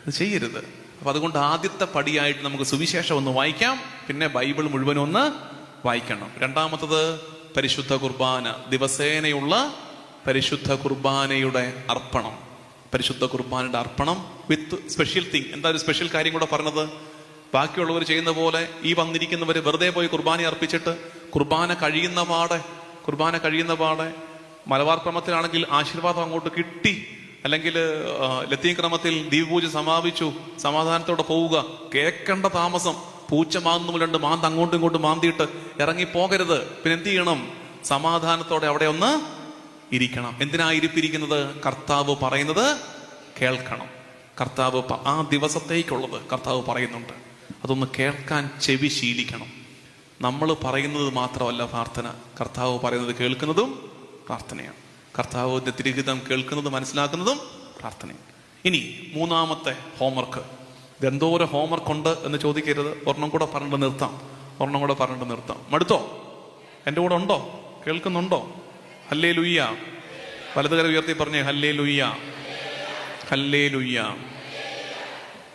അത് ചെയ്യരുത്. അപ്പൊ അതുകൊണ്ട് ആദ്യത്തെ പടിയായിട്ട് നമുക്ക് സുവിശേഷം ഒന്ന് വായിക്കാം, പിന്നെ ബൈബിൾ മുഴുവനും ഒന്ന് വായിക്കണം. രണ്ടാമത്തത് പരിശുദ്ധ കുർബാന, ദിവസേനയുള്ള പരിശുദ്ധ കുർബാനയുടെ അർപ്പണം. പരിശുദ്ധ കുർബാനയുടെ അർപ്പണം വിത്ത് സ്പെഷ്യൽ തിങ്. എന്താ ഒരു സ്പെഷ്യൽ കാര്യം കൂടെ പറഞ്ഞത്? ബാക്കിയുള്ളവർ ചെയ്യുന്ന പോലെ ഈ വന്നിരിക്കുന്നവർ വെറുതെ പോയി കുർബാന അർപ്പിച്ചിട്ട് കുർബാന കഴിയുന്ന പാടെ മലബാർ ക്രമത്തിലാണെങ്കിൽ ആശീർവാദം അങ്ങോട്ട് കിട്ടി, അല്ലെങ്കിൽ ലത്തീൻ ക്രമത്തിൽ ദീപപൂജ സമാപിച്ചു, സമാധാനത്തോടെ പോവുക, കേൾക്കേണ്ട താമസം. പൂച്ച മാന്തുമ്പോൾ 2 മാന്ത് അങ്ങോട്ടും ഇങ്ങോട്ടും മാന്തിയിട്ട് ഇറങ്ങി പോകരുത്. പിന്നെ എന്ത് ചെയ്യണം? സമാധാനത്തോടെ അവിടെ ഒന്ന് ഇരിക്കണം. എന്തിനാ ഇരിപ്പിരിക്കുന്നത്? കർത്താവ് പറയുന്നത് കേൾക്കണം. കർത്താവ് ആ ദിവസത്തേക്കുള്ളത് കർത്താവ് പറയുന്നുണ്ട്, അതൊന്ന് കേൾക്കാൻ ചെവി ശീലിക്കണം. നമ്മൾ പറയുന്നത് മാത്രമല്ല പ്രാർത്ഥന, കർത്താവ് പറയുന്നത് കേൾക്കുന്നതും പ്രാർത്ഥനയാണ്. കർത്താവിന്റെ തിരുഹിതം കേൾക്കുന്നതും മനസ്സിലാക്കുന്നതും പ്രാർത്ഥനയാണ്. ഇനി മൂന്നാമത്തെ ഹോംവർക്ക്. ഇതെന്തോരം ഹോംവർക്ക് ഉണ്ട് എന്ന് ചോദിക്കരുത്. ഒരെണ്ണം കൂടെ പറഞ്ഞിട്ട് നിർത്താം. മടുത്തോ? എൻ്റെ കൂടെ ഉണ്ടോ? കേൾക്കുന്നുണ്ടോ? ഹല്ലേലൂയ്യ. വലതുകരം ഉയർത്തി പറഞ്ഞേ ഹല്ലേലൂയ്യ, ഹല്ലേലൂയ്യ.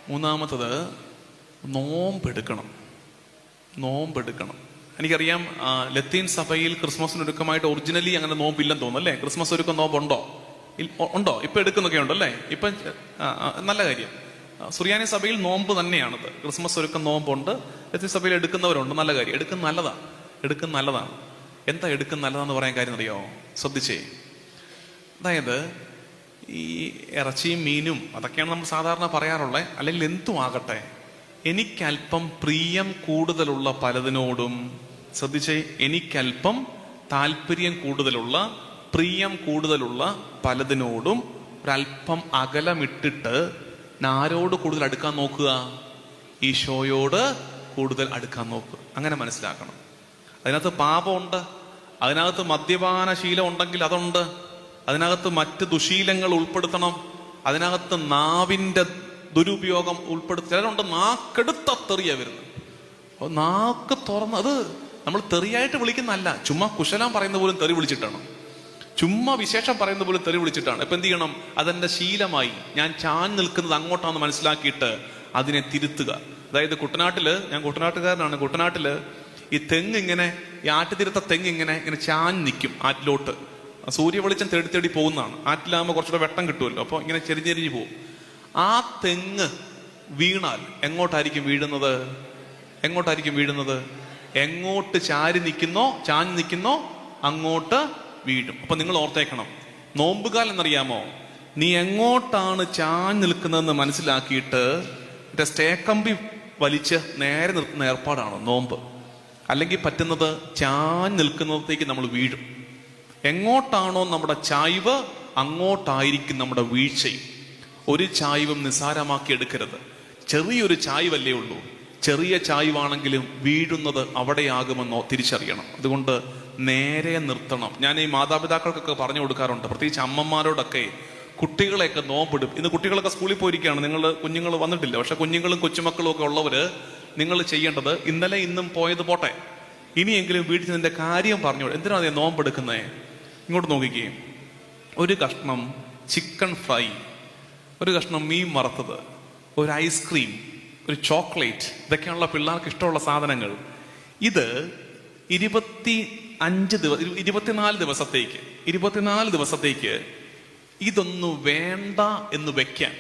മൂന്നാമത്തത് നോമ്പെടുക്കണം. എനിക്കറിയാം ലത്തീൻ സഭയിൽ ക്രിസ്മസിന് ഒരുക്കമായിട്ട് ഒറിജിനലി അങ്ങനെ നോമ്പില്ലെന്ന് തോന്നുന്നു അല്ലേ? ക്രിസ്മസ് ഒരുക്കം നോമ്പുണ്ടോ? ഉണ്ടോ? ഇപ്പൊ എടുക്കുന്നൊക്കെ ഉണ്ടല്ലേ? ഇപ്പൊ നല്ല കാര്യം. സുറിയാനി സഭയിൽ നോമ്പ് തന്നെയാണത്. ക്രിസ്മസ് ഒരുക്കം നോമ്പുണ്ട്. ലത്തീൻ സഭയിൽ എടുക്കുന്നവരുണ്ട്. നല്ല കാര്യം. എടുക്കുന്ന നല്ലതാണ്. എന്താ എടുക്കുന്ന നല്ലതാന്ന് പറയാൻ കാര്യം അറിയോ? ശ്രദ്ധിച്ചേ. അതായത് ഈ ഇറച്ചിയും മീനും അതൊക്കെയാണ് നമ്മൾ സാധാരണ പറയാറുള്ളത്. അല്ലെങ്കിൽ എന്തും ആകട്ടെ, എനിക്കല്പം പ്രിയം കൂടുതലുള്ള പലതിനോടും, ശ്രദ്ധിച്ചേ, എനിക്കല്പം താല്പര്യം കൂടുതലുള്ള, പ്രിയം കൂടുതലുള്ള പലതിനോടും ഒരല്പം അകലമിട്ടിട്ട് ആരോട് കൂടുതൽ അടുക്കാൻ നോക്കുക? ഈശോയോട് കൂടുതൽ അടുക്കാൻ നോക്കുക. അങ്ങനെ മനസ്സിലാക്കണം. അതിനകത്ത് പാപമുണ്ട്, അതിനകത്ത് മദ്യപാന ശീലം ഉണ്ടെങ്കിൽ അതുണ്ട്, അതിനകത്ത് മറ്റ് ദുശീലങ്ങൾ ഉൾപ്പെടുത്തണം, അതിനകത്ത് നാവിന്റെ ദുരുപയോഗം ഉൾപ്പെടുത്തി. ചിലരുണ്ട് നാക്കെടുത്ത തെറിയ വരുന്നത്. അപ്പോൾ നാക്ക് തുറന്ന്, അത് നമ്മൾ തെറിയായിട്ട് വിളിക്കുന്നതല്ല, ചുമ്മാ കുശലം പറയുന്ന പോലും തെറി വിളിച്ചിട്ടാണ്, ചുമ്മാ വിശേഷം പറയുന്ന പോലും തെറി വിളിച്ചിട്ടാണ്. ഇപ്പൊ എന്ത് ചെയ്യണം? അതെന്റെ ശീലമായി, ഞാൻ ചാഞ്ഞ് നിൽക്കുന്നത് അങ്ങോട്ടാന്ന് മനസ്സിലാക്കിയിട്ട് അതിനെ തിരുത്തുക. അതായത് ഞാൻ കുട്ടനാട്ടുകാരനാണ്. കുട്ടനാട്ടില് ഈ തെങ്ങ് ഇങ്ങനെ, ഈ ആറ്റുതിരുത്ത തെങ്ങ് ഇങ്ങനെ ചാഞ്ഞ് നിൽക്കും ആറ്റിലോട്ട്. സൂര്യ വെളിച്ചം തേടി പോകുന്നതാണ്. ആറ്റിലാകുമ്പോൾ കുറച്ചുകൂടെ വെട്ടം കിട്ടുമല്ലോ, അപ്പോൾ ഇങ്ങനെ ചെരിഞ്ഞെരിഞ്ഞ് പോകും. ആ തെങ്ങ് വീണാൽ എങ്ങോട്ടായിരിക്കും വീഴുന്നത്? എങ്ങോട്ട് ചാഞ്ഞ് നിൽക്കുന്നോ അങ്ങോട്ട് വീഴും. അപ്പൊ നിങ്ങൾ ഓർത്തേക്കണം, നോമ്പുകാലം എന്നറിയാമോ? നീ എങ്ങോട്ടാണ് ചാഞ്ഞ് നിൽക്കുന്നതെന്ന് മനസ്സിലാക്കിയിട്ട് സ്റ്റേക്കമ്പി വലിച്ച് നേരെ നിർത്തുന്ന ഏർപ്പാടാണ് നോമ്പ്. അല്ലെങ്കിൽ പറ്റുന്നത് ചാഞ്ഞ് നിൽക്കുന്നതിലേക്ക് നമ്മൾ വീഴും. എങ്ങോട്ടാണോ നമ്മുടെ ചായ്വ്, അങ്ങോട്ടായിരിക്കും നമ്മുടെ വീഴ്ചയും. ഒരു ചായ്വും നിസ്സാരമാക്കി എടുക്കരുത്. ചെറിയൊരു ചായ്വല്ലേ ഉള്ളൂ. ചെറിയ ചായ്വാണെങ്കിലും വീഴുന്നത് അവിടെയാകുമെന്നോ തിരിച്ചറിയണം. അതുകൊണ്ട് നേരെ നിർത്തണം. ഞാൻ ഈ മാതാപിതാക്കൾക്കൊക്കെ പറഞ്ഞു കൊടുക്കാറുണ്ട്, പ്രത്യേകിച്ച് അമ്മമാരോടൊക്കെ. കുട്ടികളെയൊക്കെ നോമ്പിടും. ഇന്ന് കുട്ടികളൊക്കെ സ്കൂളിൽ പോയിരിക്കുകയാണ്. കുഞ്ഞുങ്ങൾ വന്നിട്ടില്ല. പക്ഷെ കുഞ്ഞുങ്ങളും കൊച്ചുമക്കളും ഒക്കെ ഉള്ളവര്, നിങ്ങൾ ചെയ്യേണ്ടത്, ഇന്നലെ ഇന്നും പോയത് പോട്ടെ, ഇനിയെങ്കിലും വീട്ടിൽ നിന്റെ കാര്യം പറഞ്ഞു. എന്തിനാണ് നോമ്പെടുക്കുന്നത്? ഇങ്ങോട്ട് നോക്കിക്കേ. ഒരു കഷ്ണം ചിക്കൻ ഫ്രൈ, ഒരു കഷ്ണം മീൻ വറുത്തത്, ഒരു ഐസ്ക്രീം, ഒരു ചോക്ലേറ്റ്, ഇതൊക്കെയാണല്ലോ പിള്ളേർക്ക് ഇഷ്ടമുള്ള സാധനങ്ങൾ. ഇത് 24 ദിവസത്തേക്ക് ഇതൊന്നു വേണ്ട എന്ന് വെക്കാൻ.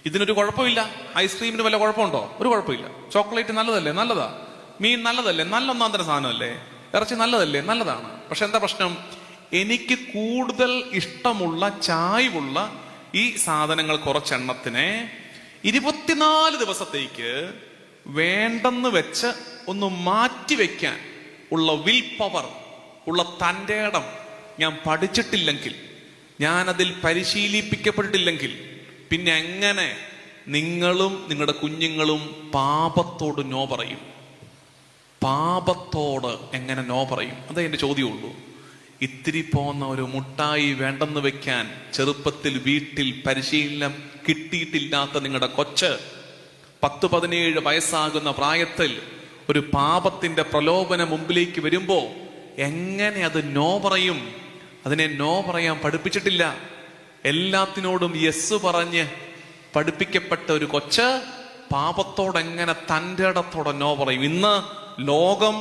ഇതിനൊരു കുഴപ്പമില്ല. ഐസ്ക്രീമിന് വല്ല കുഴപ്പമുണ്ടോ? ഒരു കുഴപ്പമില്ല. ചോക്ലേറ്റ് നല്ലതാ. മീൻ നല്ലതല്ലേ? നല്ല ഒന്നാം തരം സാധനമല്ലേ? ഇറച്ചി നല്ലതല്ലേ? നല്ലതാണ്. പക്ഷെ എന്താ പ്രശ്നം? എനിക്ക് കൂടുതൽ ഇഷ്ടമുള്ള ചായ്വുള്ള ഈ സാധനങ്ങൾ കുറച്ചെണ്ണത്തിനെ 24 ദിവസത്തേക്ക് വേണ്ടെന്ന് വെച്ച് ഒന്ന് മാറ്റിവെക്കാൻ ഉള്ള വിൽ പവർ, ഉള്ള തൻ്റെ ഇടം ഞാൻ പഠിച്ചിട്ടില്ലെങ്കിൽ, ഞാൻ അതിൽ പരിശീലിപ്പിക്കപ്പെട്ടിട്ടില്ലെങ്കിൽ, പിന്നെ എങ്ങനെ നിങ്ങളും നിങ്ങളുടെ കുഞ്ഞുങ്ങളും പാപത്തോട് നോ പറയും? പാപത്തോട് എങ്ങനെ നോ പറയും? അതേ എൻ്റെ ചോദ്യമുള്ളൂ. ഇത്തിരി പോന്ന ഒരു മുട്ടായി വേണ്ടെന്ന് വെക്കാൻ ചെറുപ്പത്തിൽ വീട്ടിൽ പരിശീലനം കിട്ടിയിട്ടില്ലാത്ത നിങ്ങളുടെ കൊച്ച് 10-17 വയസ്സാകുന്ന പ്രായത്തിൽ ഒരു പാപത്തിന്റെ പ്രലോഭന മുമ്പിലേക്ക് വരുമ്പോ എങ്ങനെ അത് നോ പറയും? അതിനെ നോ പറയാൻ പഠിപ്പിച്ചിട്ടില്ല. എല്ലാത്തിനോടും യെസ് പറഞ്ഞ് പഠിപ്പിക്കപ്പെട്ട ഒരു കൊച്ച് പാപത്തോടെങ്ങനെ തൻ്റെ ഇടത്തോടെ നോ പറയും? ഇന്ന് ലോകം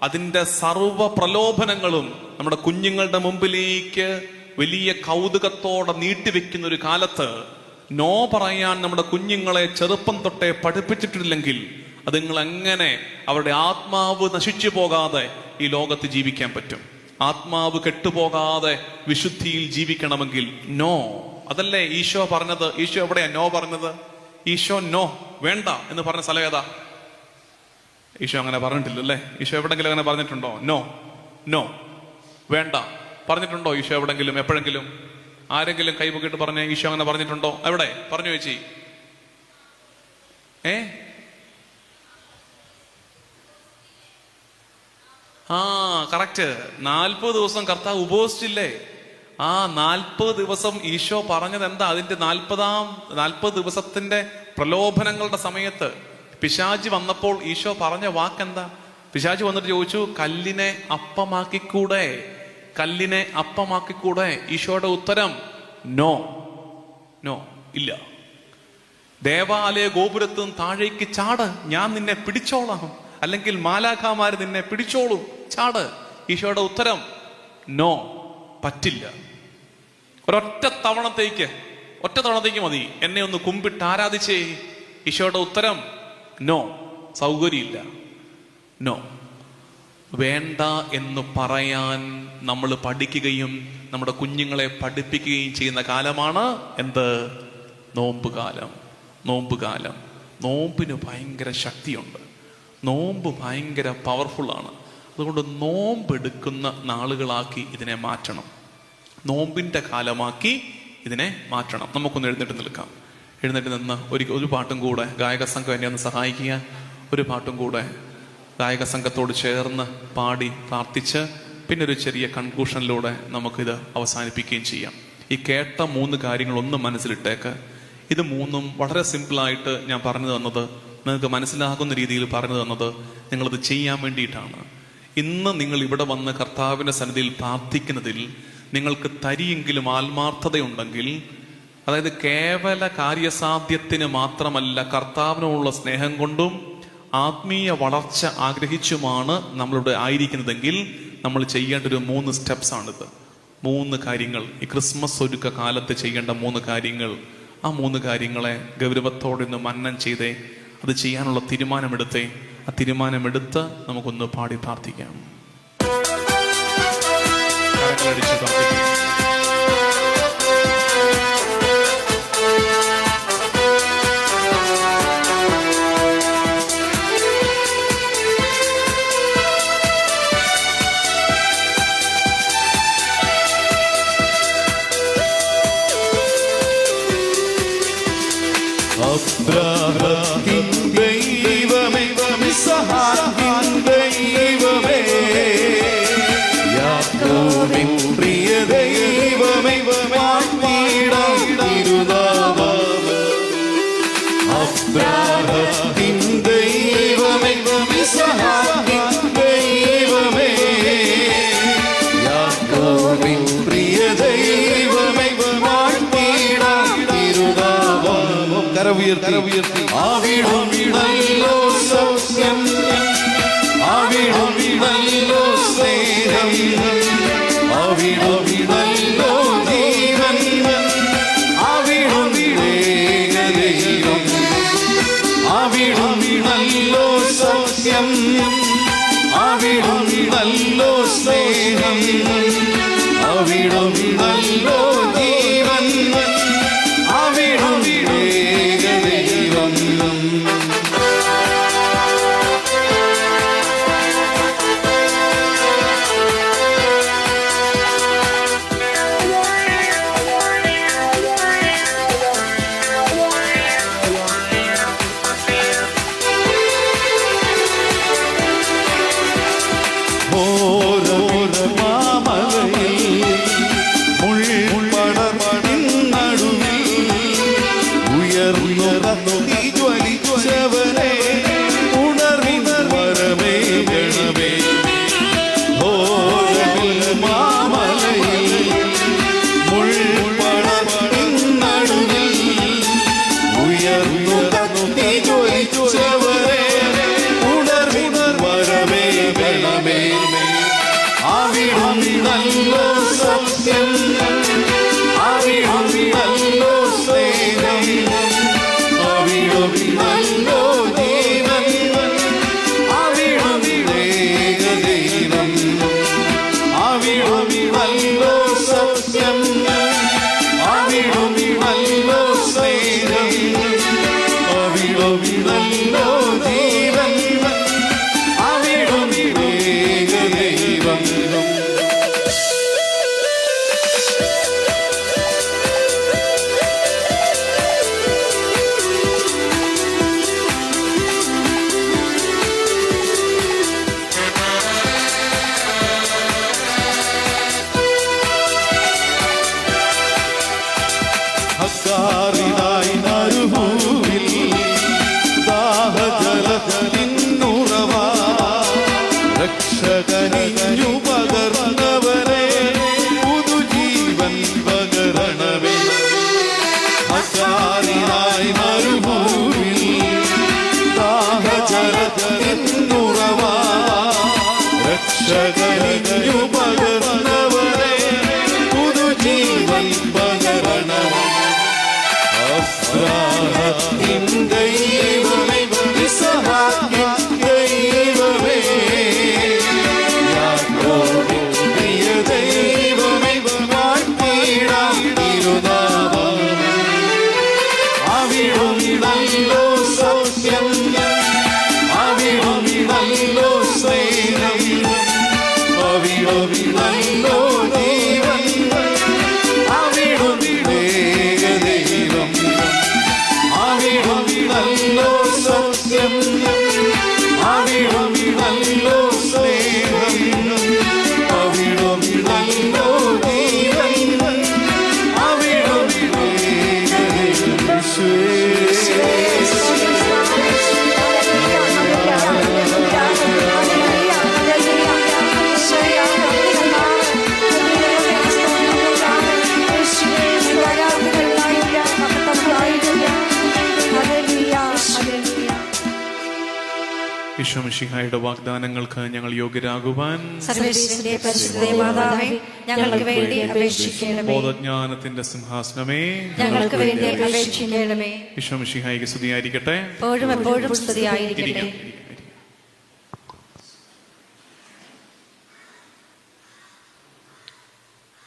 അതിൻ്റെ സർവ പ്രലോഭനങ്ങളും നമ്മുടെ കുഞ്ഞുങ്ങളുടെ മുമ്പിലേക്ക് വലിയ കൗതുകത്തോടെ നീട്ടിവെക്കുന്ന ഒരു കാലത്ത് നോ പറയാൻ നമ്മുടെ കുഞ്ഞുങ്ങളെ ചെറുപ്പം തൊട്ടേ പഠിപ്പിച്ചിട്ടില്ലെങ്കിൽ അത് നിങ്ങൾ എങ്ങനെ അവരുടെ ആത്മാവ് നശിച്ചു പോകാതെ ഈ ലോകത്ത് ജീവിക്കാൻ പറ്റും? ആത്മാവ് കെട്ടുപോകാതെ വിശുദ്ധിയിൽ ജീവിക്കണമെങ്കിൽ നോ. അതല്ലേ ഈശോ പറഞ്ഞത്? ഈശോ എവിടെയാ നോ പറഞ്ഞത്? ഈശോ നോ വേണ്ട എന്ന് പറഞ്ഞ സ്ഥലം ഏതാ? ഈശോ അങ്ങനെ പറഞ്ഞിട്ടില്ല അല്ലേ? ഈശോ എവിടെങ്കിലും അങ്ങനെ പറഞ്ഞിട്ടുണ്ടോ? നോ വേണ്ട പറഞ്ഞിട്ടുണ്ടോ ഈശോ എവിടെങ്കിലും എപ്പോഴെങ്കിലും? ആരെങ്കിലും കൈപൊക്കിട്ട് പറഞ്ഞ ഈശോ അങ്ങനെ പറഞ്ഞിട്ടുണ്ടോ? എവിടെ പറഞ്ഞു ചേച്ചി? കറക്റ്റ്. 40 ദിവസം കർത്താവ് ഉപവസിച്ചില്ലേ? 40 ദിവസം ഈശോ പറഞ്ഞത് എന്താ? അതിന്റെ 40 ദിവസത്തിന്റെ പ്രലോഭനങ്ങളുടെ സമയത്ത് പിശാചി വന്നപ്പോൾ ഈശോ പറഞ്ഞ വാക്കെന്താ? പിശാചി വന്നിട്ട് ചോദിച്ചു, കല്ലിനെ അപ്പമാക്കിക്കൂടെ? ഈശോയുടെ ഉത്തരം നോ ഇല്ല. ദേവാലയ ഗോപുരത്തും താഴേക്ക് ചാട്, ഞാൻ നിന്നെ പിടിച്ചോളാം. അല്ലെങ്കിൽ മാലാഖമാര് നിന്നെ പിടിച്ചോളും, ചാട്. ഈശോയുടെ ഉത്തരം നോ, പറ്റില്ല. ഒറ്റ തവണത്തേക്ക് മതി എന്നെ ഒന്ന് കുമ്പിട്ട് ആരാധിച്ചേ. ഈശോയുടെ ഉത്തരം നോ, സൗകര്യമില്ല, നോ. വേണ്ട എന്ന് പറയാൻ നമ്മൾ പഠിക്കുകയും നമ്മുടെ കുഞ്ഞുങ്ങളെ പഠിപ്പിക്കുകയും ചെയ്യുന്ന കാലമാണ് എന്ത്? നോമ്പ് കാലം. നോമ്പിന് ഭയങ്കര ശക്തിയുണ്ട്. നോമ്പ് ഭയങ്കര പവർഫുള്ളാണ്. അതുകൊണ്ട് നോമ്പെടുക്കുന്ന നാളുകളാക്കി ഇതിനെ മാറ്റണം. നോമ്പിന്റെ കാലമാക്കി ഇതിനെ മാറ്റണം. നമുക്കൊന്ന് എഴുന്നേറ്റ് നിൽക്കാം. എഴുന്നേറ്റ് നിന്ന് ഒരു പാട്ടും കൂടെ ഗായക സംഘം എന്നെ ഒന്ന് സഹായിക്കുക. ഒരു പാട്ടും കൂടെ ഗായക സംഘത്തോട് ചേർന്ന് പാടി പ്രാർത്ഥിച്ച് പിന്നെ ഒരു ചെറിയ കൺക്ലൂഷനിലൂടെ നമുക്കിത് അവസാനിപ്പിക്കുകയും ചെയ്യാം. ഈ കേട്ട 3 കാര്യങ്ങൾ ഒന്ന് മനസ്സിലിട്ടേക്ക്. ഇത് 3 വളരെ സിമ്പിളായിട്ട് ഞാൻ പറഞ്ഞു തന്നത്, നിങ്ങൾക്ക് മനസ്സിലാകുന്ന രീതിയിൽ പറഞ്ഞു തന്നത് നിങ്ങളത് ചെയ്യാൻ വേണ്ടിയിട്ടാണ്. ഇന്ന് നിങ്ങൾ ഇവിടെ വന്ന് കർത്താവിൻ്റെ സന്നിധിയിൽ പ്രാർത്ഥിക്കുന്നതിൽ നിങ്ങൾക്ക് തരിയെങ്കിലും ആത്മാർത്ഥതയുണ്ടെങ്കിൽ, അതായത് കേവല കാര്യസാധ്യത്തിന് മാത്രമല്ല, കർത്താവിനോടുള്ള സ്നേഹം കൊണ്ടും ആത്മീയ വളർച്ച ആഗ്രഹിച്ചുമാണ് നമ്മളിവിടെ ആയിരിക്കുന്നതെങ്കിൽ നമ്മൾ ചെയ്യേണ്ട ഒരു 3 സ്റ്റെപ്സ് ആണിത്. 3 കാര്യങ്ങൾ, ഈ ക്രിസ്മസ് ഒരുക്ക കാലത്ത് ചെയ്യേണ്ട 3 കാര്യങ്ങൾ. ആ 3 കാര്യങ്ങളെ ഗൗരവത്തോടെ ഒന്ന് മനനം ചെയ്തേ, അത് ചെയ്യാനുള്ള തീരുമാനമെടുത്തേ. ആ തീരുമാനമെടുത്ത് നമുക്കൊന്ന് പാടി പ്രാർത്ഥിക്കാം. കരങ്ങളടിച്ച് പ്രാർത്ഥിക്കാം. അബ്രാഹത്തിൻ ദൈവമേ, ഇസ്ഹാക്കിൻ ദൈവമേ, യാക്കോബിൻ പ്രിയ ദൈവമേ, വാഴ്ത്തിടാം തിരുനാമം. അബ്രാഹത്തിൻ ദൈവമേ, ഇസ്ഹാക്കിൻ ദൈവമേ, യാക്കോബിൻ പ്രിയ ദൈവമേ, വാഴ്ത്തിടാം തിരുനാമം. കരവുയർത്തി അവിടുന്നല്ലോ സൗഖ്യം, അവിടുന്നല്ലോ സ്നേഹം, അവിടുന്നല്ലോ ജീവൻ, അവിടുന്നേകദൈവം, അവിടുന്നല്ലോ സൗഖ്യം, അവിടുന്നല്ലോ സ്നേഹം, അവിടുന്നല്ലോ ജീവൻ, അവിടുന്നേകദൈവം. അവിടുന്നല്ലോ സത്യം, അവിടുന്നല്ലോ സ്നേഹം, അവിടുന്നല്ലോ ജീവൻ, അവിടുന്നേകദൈവം, അവിടുന്നല്ലോ സത്യം, അവിടുന്നല്ലോ സ്നേഹം, അവിടുന്നല്ലോ ജീവൻ, അവിടുന്നേകദൈവം. നല്ലോ ജീവൻ അവിടും ഏകദൈവം അവിടും നല്ലോ സത്യം അവിടും നല്ലോ സ്നേഹം അവിടും നല്ലോ ജീവൻ അവിടും ഏകദൈവം ഈശോ മിശിഹായുടെ വാഗ്ദാനങ്ങൾക്ക് ഞങ്ങൾ യോഗ്യരാകുവാൻ സർവ്വേശ്വരന്റെ പരിശുദ്ധ മാതാവേ, ഞങ്ങൾക്ക് വേണ്ടി അപേക്ഷിക്കണമേ. ബോധജ്ഞാനത്തിന്റെ സിംഹാസനമേ, ഞങ്ങൾക്ക് വേണ്ടി അപേക്ഷിക്കണമേ. ഈശോ മിശിഹായിക്ക് സ്തുതിയായിരിക്കട്ടെ. എപ്പോഴും എപ്പോഴും സ്തുതിയായിരിക്കട്ടെ.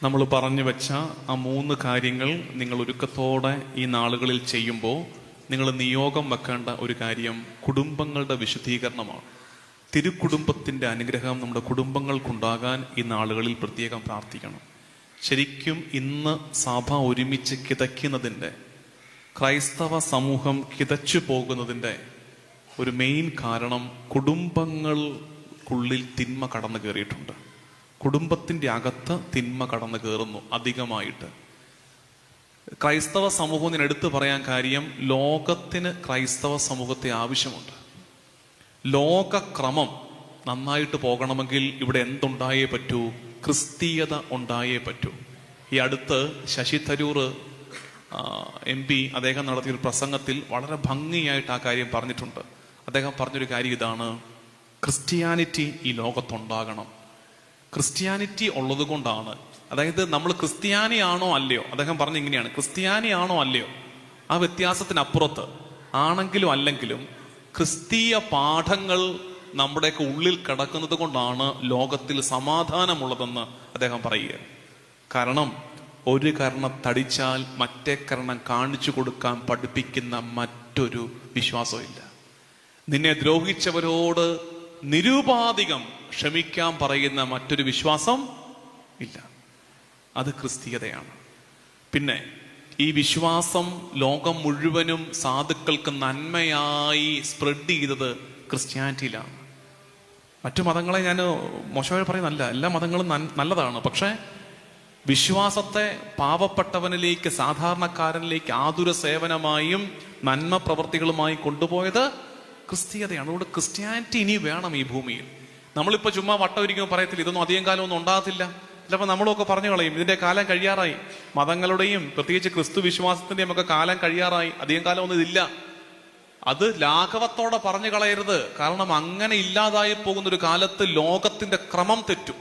നമ്മൾ പറഞ്ഞു വെച്ച ആ 3 കാര്യങ്ങൾ നിങ്ങൾ ഒരുക്കത്തോടെ ഈ നാളുകളിൽ ചെയ്യുമ്പോൾ നിങ്ങൾ നിയോഗം വെക്കേണ്ട ഒരു കാര്യം കുടുംബങ്ങളുടെ വിശുദ്ധീകരണമാണ്. തിരുക്കുടുംബത്തിൻ്റെ അനുഗ്രഹം നമ്മുടെ കുടുംബങ്ങൾക്കുണ്ടാകാൻ ഈ നാളുകളിൽ പ്രത്യേകം പ്രാർത്ഥിക്കണം. ശരിക്കും ഇന്ന് സഭ ഒരുമിച്ച് കിതയ്ക്കുന്നതിൻ്റെ, ക്രൈസ്തവ സമൂഹം കിതച്ചു പോകുന്നതിൻ്റെ ഒരു മെയിൻ കാരണം കുടുംബങ്ങൾക്കുള്ളിൽ തിന്മ കടന്നു കയറിയിട്ടുണ്ട്. കുടുംബത്തിൻ്റെ അകത്ത് തിന്മ കടന്നു കയറുന്നു അധികമായിട്ട്. ക്രൈസ്തവ സമൂഹം ഞാൻ എടുത്തു പറയാൻ കാര്യം, ലോകത്തിന് ക്രൈസ്തവ സമൂഹത്തെ ആവശ്യമുണ്ട്. ലോകക്രമം നന്നായിട്ട് പോകണമെങ്കിൽ ഇവിടെ എന്തുണ്ടായേ പറ്റൂ? ക്രിസ്തീയത ഉണ്ടായേ പറ്റൂ. ഈ അടുത്ത് ശശി തരൂർ MP അദ്ദേഹം നടത്തിയൊരു പ്രസംഗത്തിൽ വളരെ ഭംഗിയായിട്ട് ആ കാര്യം പറഞ്ഞിട്ടുണ്ട്. അദ്ദേഹം പറഞ്ഞൊരു കാര്യം ഇതാണ്: ക്രിസ്ത്യാനിറ്റി ഈ ലോകത്തുണ്ടാകണം. ക്രിസ്ത്യാനിറ്റി ഉള്ളത് കൊണ്ടാണ്, അതായത് നമ്മൾ ക്രിസ്ത്യാനിയാണോ അല്ലയോ, അദ്ദേഹം പറഞ്ഞ ഇങ്ങനെയാണ്: ക്രിസ്ത്യാനിയാണോ അല്ലയോ, ആ വ്യത്യാസത്തിനപ്പുറത്ത് ആണെങ്കിലും അല്ലെങ്കിലും ക്രിസ്തീയ പാഠങ്ങൾ നമ്മുടെയൊക്കെ ഉള്ളിൽ കിടക്കുന്നത് കൊണ്ടാണ് ലോകത്തിൽ സമാധാനമുള്ളതെന്ന് അദ്ദേഹം പറയുക. കാരണം ഒരു കർണം തടിച്ചാൽ മറ്റേ കർണം കാണിച്ചു കൊടുക്കാൻ പഠിപ്പിക്കുന്ന മറ്റൊരു വിശ്വാസമില്ല. നിന്നെ ദ്രോഹിച്ചവരോട് നിരുപാധികം ക്ഷമിക്കാൻ പറയുന്ന മറ്റൊരു വിശ്വാസം ഇല്ല. അത് ക്രിസ്തീയതയാണ്. പിന്നെ ഈ വിശ്വാസം ലോകം മുഴുവനും സാധുക്കൾക്ക് നന്മയായി സ്പ്രെഡ് ചെയ്തത് ക്രിസ്ത്യാനിറ്റിയിലാണ്. മറ്റു മതങ്ങളെ ഞാൻ മോശമായി പറയുന്നല്ല, എല്ലാ മതങ്ങളും നല്ലതാണ്. പക്ഷെ വിശ്വാസത്തെ പാവപ്പെട്ടവനിലേക്ക്, സാധാരണക്കാരനിലേക്ക് ആതുര സേവനമായും നന്മ പ്രവർത്തികളുമായി കൊണ്ടുപോയത് ക്രിസ്തീയതയാണ്. അതുകൊണ്ട് ക്രിസ്ത്യാനിറ്റി ഇനി വേണം ഈ ഭൂമിയിൽ. നമ്മളിപ്പോൾ ചുമ്മാ വട്ടം ഒരിക്കലും പറയത്തില്ല, ഇതൊന്നും അധികം കാലമൊന്നും ഉണ്ടാകത്തില്ല. ചിലപ്പോൾ നമ്മളൊക്കെ പറഞ്ഞു കളയും, ഇതിന്റെ കാലം കഴിയാറായി. മതങ്ങളുടെയും പ്രത്യേകിച്ച് ക്രിസ്തു വിശ്വാസത്തിന്റെയും ഒക്കെ കാലം കഴിയാറായി, അധികം കാലമൊന്നും ഇതില്ല. അത് ലാഘവത്തോടെ പറഞ്ഞു കളയരുത്. കാരണം അങ്ങനെ ഇല്ലാതായി പോകുന്നൊരു കാലത്ത് ലോകത്തിന്റെ ക്രമം തെറ്റും.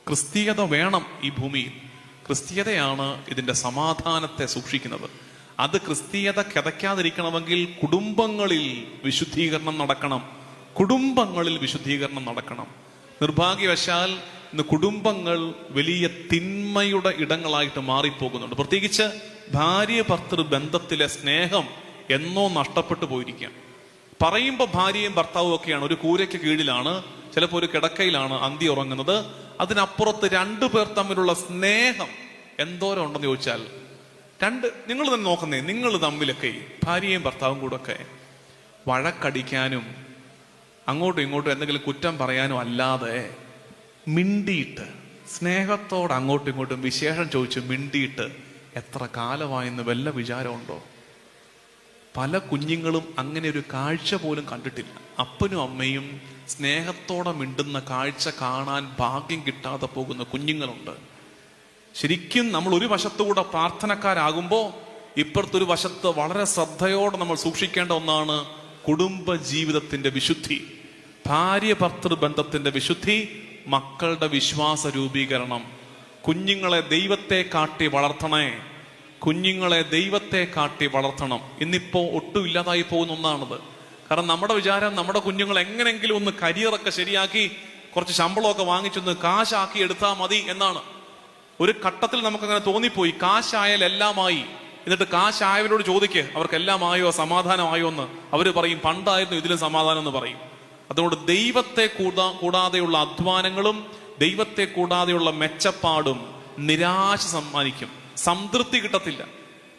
ക്രിസ്തീയത വേണം ഈ ഭൂമിയിൽ. ക്രിസ്തീയതയാണ് ഇതിന്റെ സമാധാനത്തെ സൂക്ഷിക്കുന്നത്. അത് ക്രിസ്തീയത കിതയ്ക്കാതിരിക്കണമെങ്കിൽ കുടുംബങ്ങളിൽ വിശുദ്ധീകരണം നടക്കണം. കുടുംബങ്ങളിൽ വിശുദ്ധീകരണം നടക്കണം. നിർഭാഗ്യവശാൽ ഇന്ന് കുടുംബങ്ങൾ വലിയ തിന്മയുടെ ഇടങ്ങളായിട്ട് മാറിപ്പോകുന്നുണ്ട്. പ്രത്യേകിച്ച് ഭാര്യ ഭർത്തൃ ബന്ധത്തിലെ സ്നേഹം എന്നോ നഷ്ടപ്പെട്ടു പോയിരിക്കാം. പറയുമ്പോൾ ഭാര്യയും ഭർത്താവും ഒക്കെയാണ്, ഒരു കൂരയ്ക്ക് കീഴിലാണ്, ചിലപ്പോൾ ഒരു കിടക്കയിലാണ് അന്തി ഉറങ്ങുന്നത്. അതിനപ്പുറത്ത് 2 പേർ തമ്മിലുള്ള സ്നേഹം എന്തോരം ഉണ്ടെന്ന് ചോദിച്ചാൽ, നിങ്ങൾ തന്നെ നോക്കുന്നേ, നിങ്ങൾ തമ്മിലൊക്കെ ഭാര്യയും ഭർത്താവും കൂടെ ഒക്കെ വഴക്കടിക്കാനും അങ്ങോട്ടും ഇങ്ങോട്ടും എന്തെങ്കിലും കുറ്റം പറയാനും അല്ലാതെ മിണ്ടിയിട്ട് സ്നേഹത്തോടെ അങ്ങോട്ടും ഇങ്ങോട്ടും വിശേഷം ചോദിച്ച് മിണ്ടിയിട്ട് എത്ര കാലമായെന്ന് വല്ല വിചാരമുണ്ടോ? പല കുഞ്ഞുങ്ങളും അങ്ങനെ ഒരു കാഴ്ച പോലും കണ്ടിട്ടില്ല. അപ്പനും അമ്മയും സ്നേഹത്തോടെ മിണ്ടുന്ന കാഴ്ച കാണാൻ ഭാഗ്യം കിട്ടാതെ പോകുന്ന കുഞ്ഞുങ്ങളുണ്ട്. ശരിക്കും നമ്മൾ ഒരു വശത്തുകൂടെ പ്രാർത്ഥനക്കാരാകുമ്പോൾ ഇപ്പുറത്തൊരു വശത്ത് വളരെ ശ്രദ്ധയോടെ നമ്മൾ സൂക്ഷിക്കേണ്ട ഒന്നാണ് കുടുംബ ജീവിതത്തിന്റെ വിശുദ്ധി, ഭാര്യ ഭർത്തൃ ബന്ധത്തിന്റെ വിശുദ്ധി, മക്കളുടെ വിശ്വാസ രൂപീകരണം. കുഞ്ഞുങ്ങളെ ദൈവത്തെ കാട്ടി വളർത്തണേ, കുഞ്ഞുങ്ങളെ ദൈവത്തെ കാട്ടി വളർത്തണം. ഇന്നിപ്പോ ഒട്ടും ഇല്ലാതായി പോകുന്ന ഒന്നാണത്. കാരണം നമ്മുടെ വിചാരം നമ്മുടെ കുഞ്ഞുങ്ങൾ എങ്ങനെങ്കിലും ഒന്ന് കരിയറൊക്കെ ശരിയാക്കി കുറച്ച് ശമ്പളമൊക്കെ വാങ്ങിച്ചൊന്ന് കാശാക്കി എടുത്താൽ മതി എന്നാണ്. ഒരു ഘട്ടത്തിൽ നമുക്കങ്ങനെ തോന്നിപ്പോയി, കാശായാൽ എല്ലാമായി. എന്നിട്ട് കാശായവരോട് ചോദിക്ക്, അവർക്ക് എല്ലാമായോ സമാധാനമായോ എന്ന്. അവര് പറയും പണ്ടായിരുന്നു ഇതിലും സമാധാനം എന്ന് പറയും. അതുകൊണ്ട് ദൈവത്തെ കൂടാതെയുള്ള അധ്വാനങ്ങളും ദൈവത്തെ കൂടാതെയുള്ള മെച്ചപ്പാടും നിരാശ സമ്മാനിക്കും. സംതൃപ്തി കിട്ടത്തില്ല.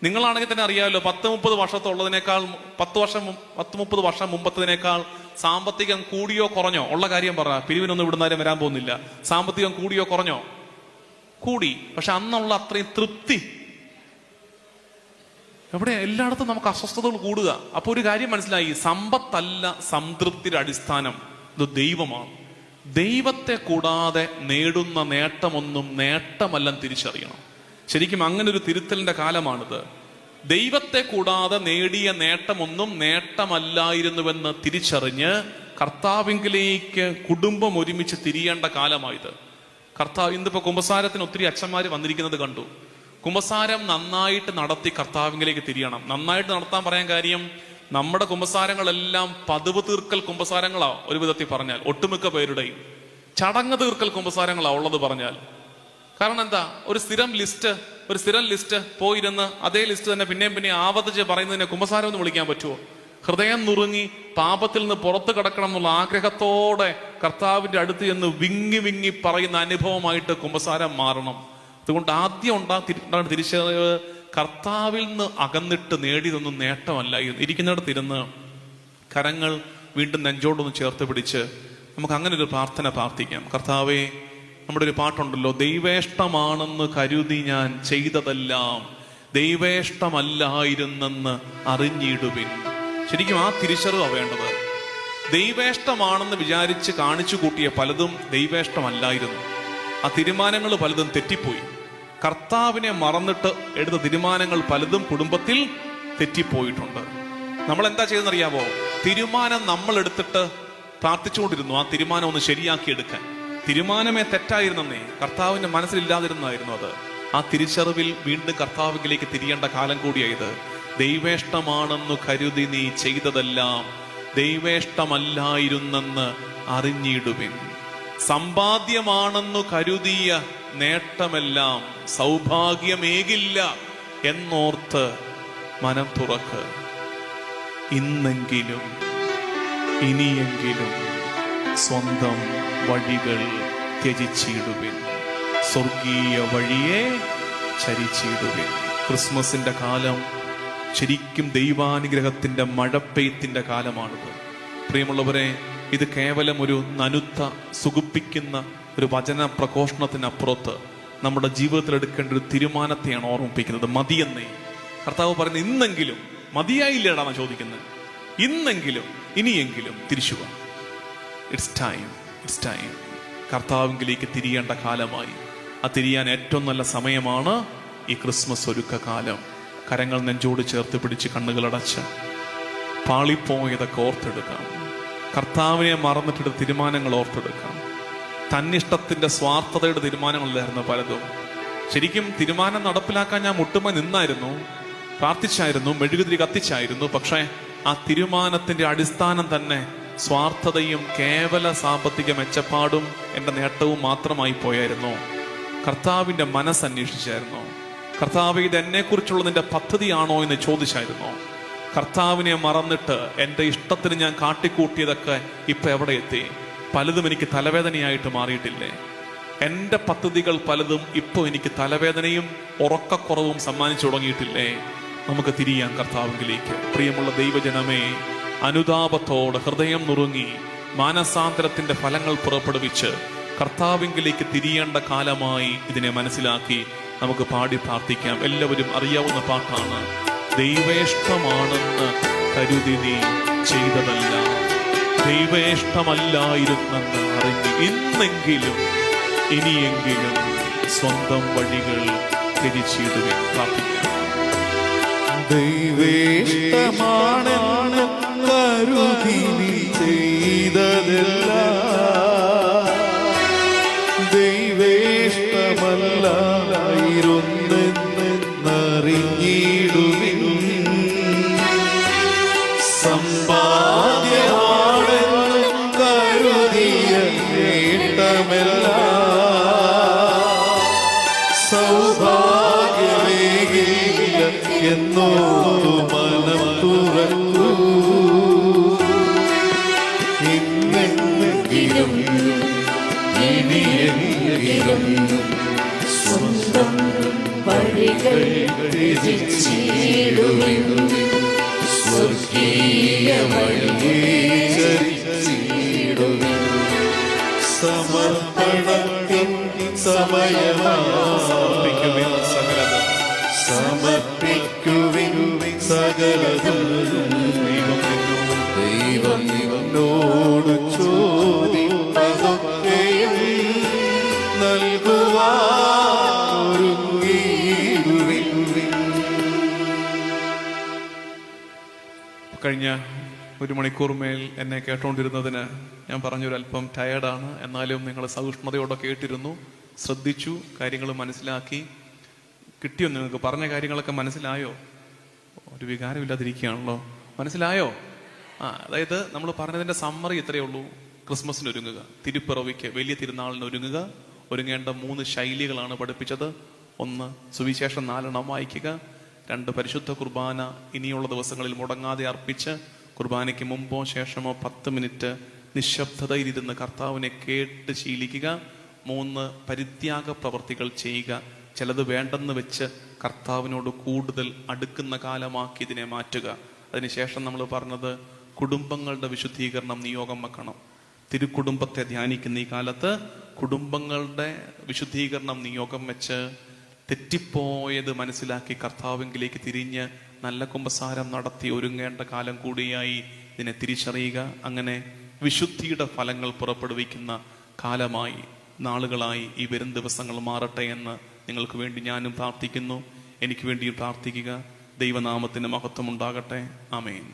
നിങ്ങളാണെങ്കിൽ തന്നെ അറിയാമല്ലോ, 10-30 വർഷത്തുള്ളതിനേക്കാൾ 10-30 വർഷം മുമ്പത്തതിനേക്കാൾ സാമ്പത്തികം കൂടിയോ കുറഞ്ഞോ? ഉള്ള കാര്യം പറ. പിരിവിനൊന്നും ഇവിടുന്നാരും വരാൻ പോകുന്നില്ല. സാമ്പത്തികം കൂടിയോ കുറഞ്ഞോ? കൂടി. പക്ഷെ അന്നുള്ള അത്രയും തൃപ്തി എവിടെ? എല്ലായിടത്തും നമുക്ക് അസ്വസ്ഥതകൾ കൂടുക. അപ്പൊ ഒരു കാര്യം മനസ്സിലായി, സമ്പത്തല്ല സംതൃപ്തിയുടെ അടിസ്ഥാനം, ഇത് ദൈവമാണ്. ദൈവത്തെ കൂടാതെ നേടുന്ന നേട്ടമൊന്നും നേട്ടമല്ലെന്ന് തിരിച്ചറിയണം. ശരിക്കും അങ്ങനെ ഒരു തിരുത്തലിന്റെ കാലമാണിത്. ദൈവത്തെ കൂടാതെ നേടിയ നേട്ടമൊന്നും നേട്ടമല്ലായിരുന്നുവെന്ന് തിരിച്ചറിഞ്ഞ് കർത്താവിങ്കിലേക്ക് കുടുംബം ഒരുമിച്ച് തിരിയേണ്ട കാലമായത്. കർത്താവ് ഇന്നിപ്പോ കുമ്പസാരത്തിന് ഒത്തിരി അച്ഛന്മാര് വന്നിരിക്കുന്നത് കണ്ടു. കുമ്പസാരം നന്നായിട്ട് നടത്തി കർത്താവിങ്കിലേക്ക് തിരിയണം. നന്നായിട്ട് നടത്താൻ പറയാൻ കാര്യം, നമ്മുടെ കുമ്പസാരങ്ങളെല്ലാം പതിവ് തീർക്കൽ കുമ്പസാരങ്ങളാ. ഒരു വിധത്തിൽ പറഞ്ഞാൽ ഒട്ടുമിക്ക പേരുടെയും ചടങ്ങ് തീർക്കൽ കുമ്പസാരങ്ങളാ ഉള്ളത് പറഞ്ഞാൽ. കാരണം എന്താ? ഒരു സ്ഥിരം ലിസ്റ്റ് പോയിരുന്ന് അതേ ലിസ്റ്റ് തന്നെ പിന്നെയും ആവർത്തിച്ച് പറയുന്നതിനെ കുമ്പസാരം എന്ന് വിളിക്കാൻ പറ്റുമോ? ഹൃദയം നുറുങ്ങി പാപത്തിൽ നിന്ന് പുറത്തു കടക്കണം എന്നുള്ള ആഗ്രഹത്തോടെ കർത്താവിന്റെ അടുത്ത് എന്ന് വിങ്ങി പറയുന്ന അനുഭവമായിട്ട് കുമ്പസാരം മാറണം. അതുകൊണ്ട് ആദ്യം ഉണ്ടാകുന്ന തിരിച്ചറിവ്, കർത്താവിൽ നിന്ന് അകന്നിട്ട് നേടിയതൊന്നും നേട്ടമല്ല. ഇരിക്കുന്നിടത്തിരുന്ന് കരങ്ങൾ വീണ്ടും നെഞ്ചോടൊന്ന് ചേർത്ത് പിടിച്ച് നമുക്ക് അങ്ങനെ ഒരു പ്രാർത്ഥന പ്രാർത്ഥിക്കാം. കർത്താവേ, നമ്മുടെ ഒരു പാട്ടുണ്ടല്ലോ, ദൈവേഷ്ടമാണെന്ന് കരുതി ഞാൻ ചെയ്തതെല്ലാം ദൈവേഷ്ടമല്ലായിരുന്നെന്ന് അറിഞ്ഞിടുവിൻ. ശരിക്കും ആ തിരിച്ചറിവാണ് വേണ്ടത്. ദൈവേഷ്ടമാണെന്ന് വിചാരിച്ച് കാണിച്ചു കൂട്ടിയ പലതും ദൈവേഷ്ടമല്ലായിരുന്നു. ആ തീരുമാനങ്ങൾ പലതും തെറ്റിപ്പോയി. കർത്താവിനെ മറന്നിട്ട് എടുത്ത തീരുമാനങ്ങൾ പലതും കുടുംബത്തിൽ തെറ്റിപ്പോയിട്ടുണ്ട്. നമ്മൾ എന്താ ചെയ്തെന്നറിയാവോ? തീരുമാനം നമ്മൾ എടുത്തിട്ട് പ്രാർത്ഥിച്ചുകൊണ്ടിരുന്നു ആ തീരുമാനം ഒന്ന് ശരിയാക്കി എടുക്കാൻ. തീരുമാനമേ തെറ്റായിരുന്നേ, കർത്താവിന്റെ മനസ്സിലില്ലാതിരുന്നായിരുന്നു അത്. ആ തിരിച്ചറിവിൽ വീണ്ടും കർത്താവിലേക്ക് തിരിയേണ്ട കാലം കൂടിയായത്. ദൈവേഷ്ടമാണെന്നു കരുതി നീ ചെയ്തതെല്ലാം ദൈവേഷ്ടമല്ലായിരുന്നെന്ന് അറിഞ്ഞിടുവിൻ. സമ്പാദ്യമാണെന്നു കരുതിയ നേട്ടമെല്ലാം സൗഭാഗ്യമേകില്ല എന്നോർത്ത് മനം തുറക്ക്. ഇന്നെങ്കിലും ഇനിയെങ്കിലും സ്വന്തം വഴികൾ ത്യജിച്ചിടുവിൻ, സ്വർഗീയ വഴിയെ ചരിച്ചിടുവിൻ. ക്രിസ്മസിന്റെ കാലം ശരിക്കും ദൈവാനുഗ്രഹത്തിന്റെ മഴപ്പെയ്ത്തിന്റെ കാലമാണിത്. പ്രിയമുള്ളവരെ, ഇത് കേവലം ഒരു നനുത്ത സുഖിപ്പിക്കുന്ന ഒരു വചന പ്രഘോഷണത്തിനപ്പുറത്ത് നമ്മുടെ ജീവിതത്തിൽ എടുക്കേണ്ട ഒരു തീരുമാനത്തെയാണ് ഓർമ്മിപ്പിക്കുന്നത്. മതിയെന്നേ കർത്താവ് പറയുന്നത്. ഇന്നെങ്കിലും മതിയായില്ലേടാണ് ചോദിക്കുന്നത്. ഇന്നെങ്കിലും ഇനിയെങ്കിലും തിരിച്ചു വാ. It's time. കർത്താവിലേക്ക് തിരിയേണ്ട കാലമായി. ആ തിരിയാൻ ഏറ്റവും നല്ല സമയമാണ് ഈ ക്രിസ്മസ് ഒരുക്ക കാലം. കരങ്ങൾ നെഞ്ചോട് ചേർത്ത് പിടിച്ച് കണ്ണുകളടച്ച് പാളിപ്പോയതൊക്കെ ഓർത്തെടുക്കാം. കർത്താവിനെ മറന്നിട്ടെടുത്ത തീരുമാനങ്ങൾ ഓർത്തെടുക്കാം. തന്നിഷ്ടത്തിന്റെ സ്വാർത്ഥതയുടെ തീരുമാനങ്ങളിലായിരുന്നു പലതും. ശരിക്കും തീരുമാനം നടപ്പിലാക്കാൻ ഞാൻ മുട്ടുമ നിന്നായിരുന്നു, പ്രാർത്ഥിച്ചായിരുന്നു, മെഴുകുതിരി കത്തിച്ചായിരുന്നു. പക്ഷേ ആ തീരുമാനത്തിന്റെ അടിസ്ഥാനം തന്നെ സ്വാർത്ഥതയും കേവല സാമ്പത്തിക മെച്ചപ്പാടും എന്റെ നേട്ടവും മാത്രമായി പോയായിരുന്നു. കർത്താവിന്റെ മനസ്സന്വേഷിച്ചായിരുന്നു. കർത്താവ്, ഇത് എന്നെക്കുറിച്ചുള്ള നിന്റെ പദ്ധതിയാണോ എന്ന് ചോദിച്ചായിരുന്നു. കർത്താവിനെ മറന്നിട്ട് എൻ്റെ ഇഷ്ടത്തിന് ഞാൻ കാട്ടിക്കൂട്ടിയതൊക്കെ ഇപ്പൊ എവിടെ എത്തി? പലതും എനിക്ക് തലവേദനയായിട്ട് മാറിയിട്ടില്ലേ? എൻ്റെ പദ്ധതികൾ പലതും ഇപ്പോൾ എനിക്ക് തലവേദനയും ഉറക്കക്കുറവും സമ്മാനിച്ചു തുടങ്ങിയിട്ടില്ലേ? നമുക്ക് തിരിയാം കർത്താവിലേക്ക്. പ്രിയമുള്ള ദൈവജനമേ, അനുതാപത്തോടെ ഹൃദയം നുറുങ്ങി മാനസാന്തരത്തിന്റെ ഫലങ്ങൾ പുറപ്പെടുവിച്ച് കർത്താവിലേക്ക് തിരിയേണ്ട കാലമായി ഇതിനെ മനസ്സിലാക്കി നമുക്ക് പാടി പ്രാർത്ഥിക്കാം. എല്ലാവരും അറിയാവുന്ന പാട്ടാണ്. ദൈവേഷ്ടമാണെന്ന് കരുതി നീ ചെയ്തതല്ല ദൈവേഷ്ടമല്ലായിരുന്നെന്ന് അറിഞ്ഞ് ഇന്നെങ്കിലും ഇനിയെങ്കിലും സ്വന്തം വഴികൾ തിരിച്ചിടുവിൻ. പ്രാർത്ഥിക്കാം. ദൈവേഷ്ടമാണെന്ന് കരുതി നീ ചെയ്തതല്ല ദൈവേഷ്ടമല്ലായിരുന്നെന്നറിഞ്ഞിടുവിൻ. സമ്പാദ്യമാണെന്ന് കരുതിയ നേട്ടമെല്ലാം സൗഭാഗ്യമേകില്ല എന്നോർത്തു മനം തുറക്കൂ. ഇന്നെങ്കിലും ഇനിയെങ്കിലും സ്വന്തം വഴികൾ ത്യജിച്ചിടുവിൻ. സ്വർഗീയ വഴിയേറിടുവിൻ. സമർപ്പണത്തിൻ സമയമാകുവിൻ സകലതും സമർപ്പിക്കുവിൻ സകലതും. ദൈവം നിന്നോട് ചോദിപ്പതൊക്കെയും നൽകുവാനൊരുങ്ങിയിടുവിൻ. കഴിഞ്ഞ 1 മണിക്കൂർ മേൽ എന്നെ കേട്ടോണ്ടിരുന്നതിന് ഞാൻ പറഞ്ഞൊരല്പം ടയേർഡാണ്. എന്നാലും നിങ്ങൾ സഹിഷ്ണുതയോടെ കേട്ടിരുന്നു, ശ്രദ്ധിച്ചു, കാര്യങ്ങൾ മനസ്സിലാക്കി. കിട്ടിയോ? നിങ്ങൾക്ക് പറഞ്ഞ കാര്യങ്ങളൊക്കെ മനസ്സിലായോ? ഒരു വികാരമില്ലാതിരിക്കുകയാണല്ലോ. മനസ്സിലായോ? അതായത് നമ്മൾ പറഞ്ഞതിന്റെ സമ്മറി ഇത്രയേ ഉള്ളൂ. ക്രിസ്മസിന് ഒരുങ്ങുക, തിരുപ്പിറവിക്ക്, വലിയ തിരുനാളിന് ഒരുങ്ങുക. ഒരുങ്ങേണ്ട 3 ശൈലികളാണ് പഠിപ്പിച്ചത്. 1 സുവിശേഷം 4 വായിക്കുക. 2 പരിശുദ്ധ കുർബാന ഇനിയുള്ള ദിവസങ്ങളിൽ മുടങ്ങാതെ അർപ്പിച്ച് കുർബാനയ്ക്ക് മുമ്പോ ശേഷമോ 10 മിനിറ്റ് നിശബ്ദതയിലിരുന്ന് കർത്താവിനെ കേട്ട് ശീലിക്കുക. 3 പരിത്യാഗ പ്രവർത്തികൾ ചെയ്യുക. ചിലത് വേണ്ടെന്ന് വെച്ച് കർത്താവിനോട് കൂടുതൽ അടുക്കുന്ന കാലമാക്കി ഇതിനെ മാറ്റുക. അതിനുശേഷം നമ്മൾ പറഞ്ഞത് കുടുംബങ്ങളുടെ വിശുദ്ധീകരണം നിയോഗം വെക്കണം. തിരുക്കുടുംബത്തെ ധ്യാനിക്കുന്ന ഈ കാലത്ത് കുടുംബങ്ങളുടെ വിശുദ്ധീകരണം നിയോഗം വെച്ച് തെറ്റിപ്പോയത് മനസ്സിലാക്കി കർത്താവിലേക്ക് തിരിഞ്ഞ് നല്ല കുമ്പസാരം നടത്തി ഒരുങ്ങേണ്ട കാലം കൂടിയായി ഇതിനെ തിരിച്ചറിയുക. അങ്ങനെ വിശുദ്ധിയുടെ ഫലങ്ങൾ പുറപ്പെടുവിക്കുന്ന കാലമായി, നാളുകളായി ഈ വരും ദിവസങ്ങൾ മാറട്ടെ എന്ന് നിങ്ങൾക്ക് വേണ്ടി ഞാനും പ്രാർത്ഥിക്കുന്നു. എനിക്ക് വേണ്ടിയും പ്രാർത്ഥിക്കുക. ദൈവനാമത്തിന് മഹത്വം ഉണ്ടാകട്ടെ. ആമേൻ.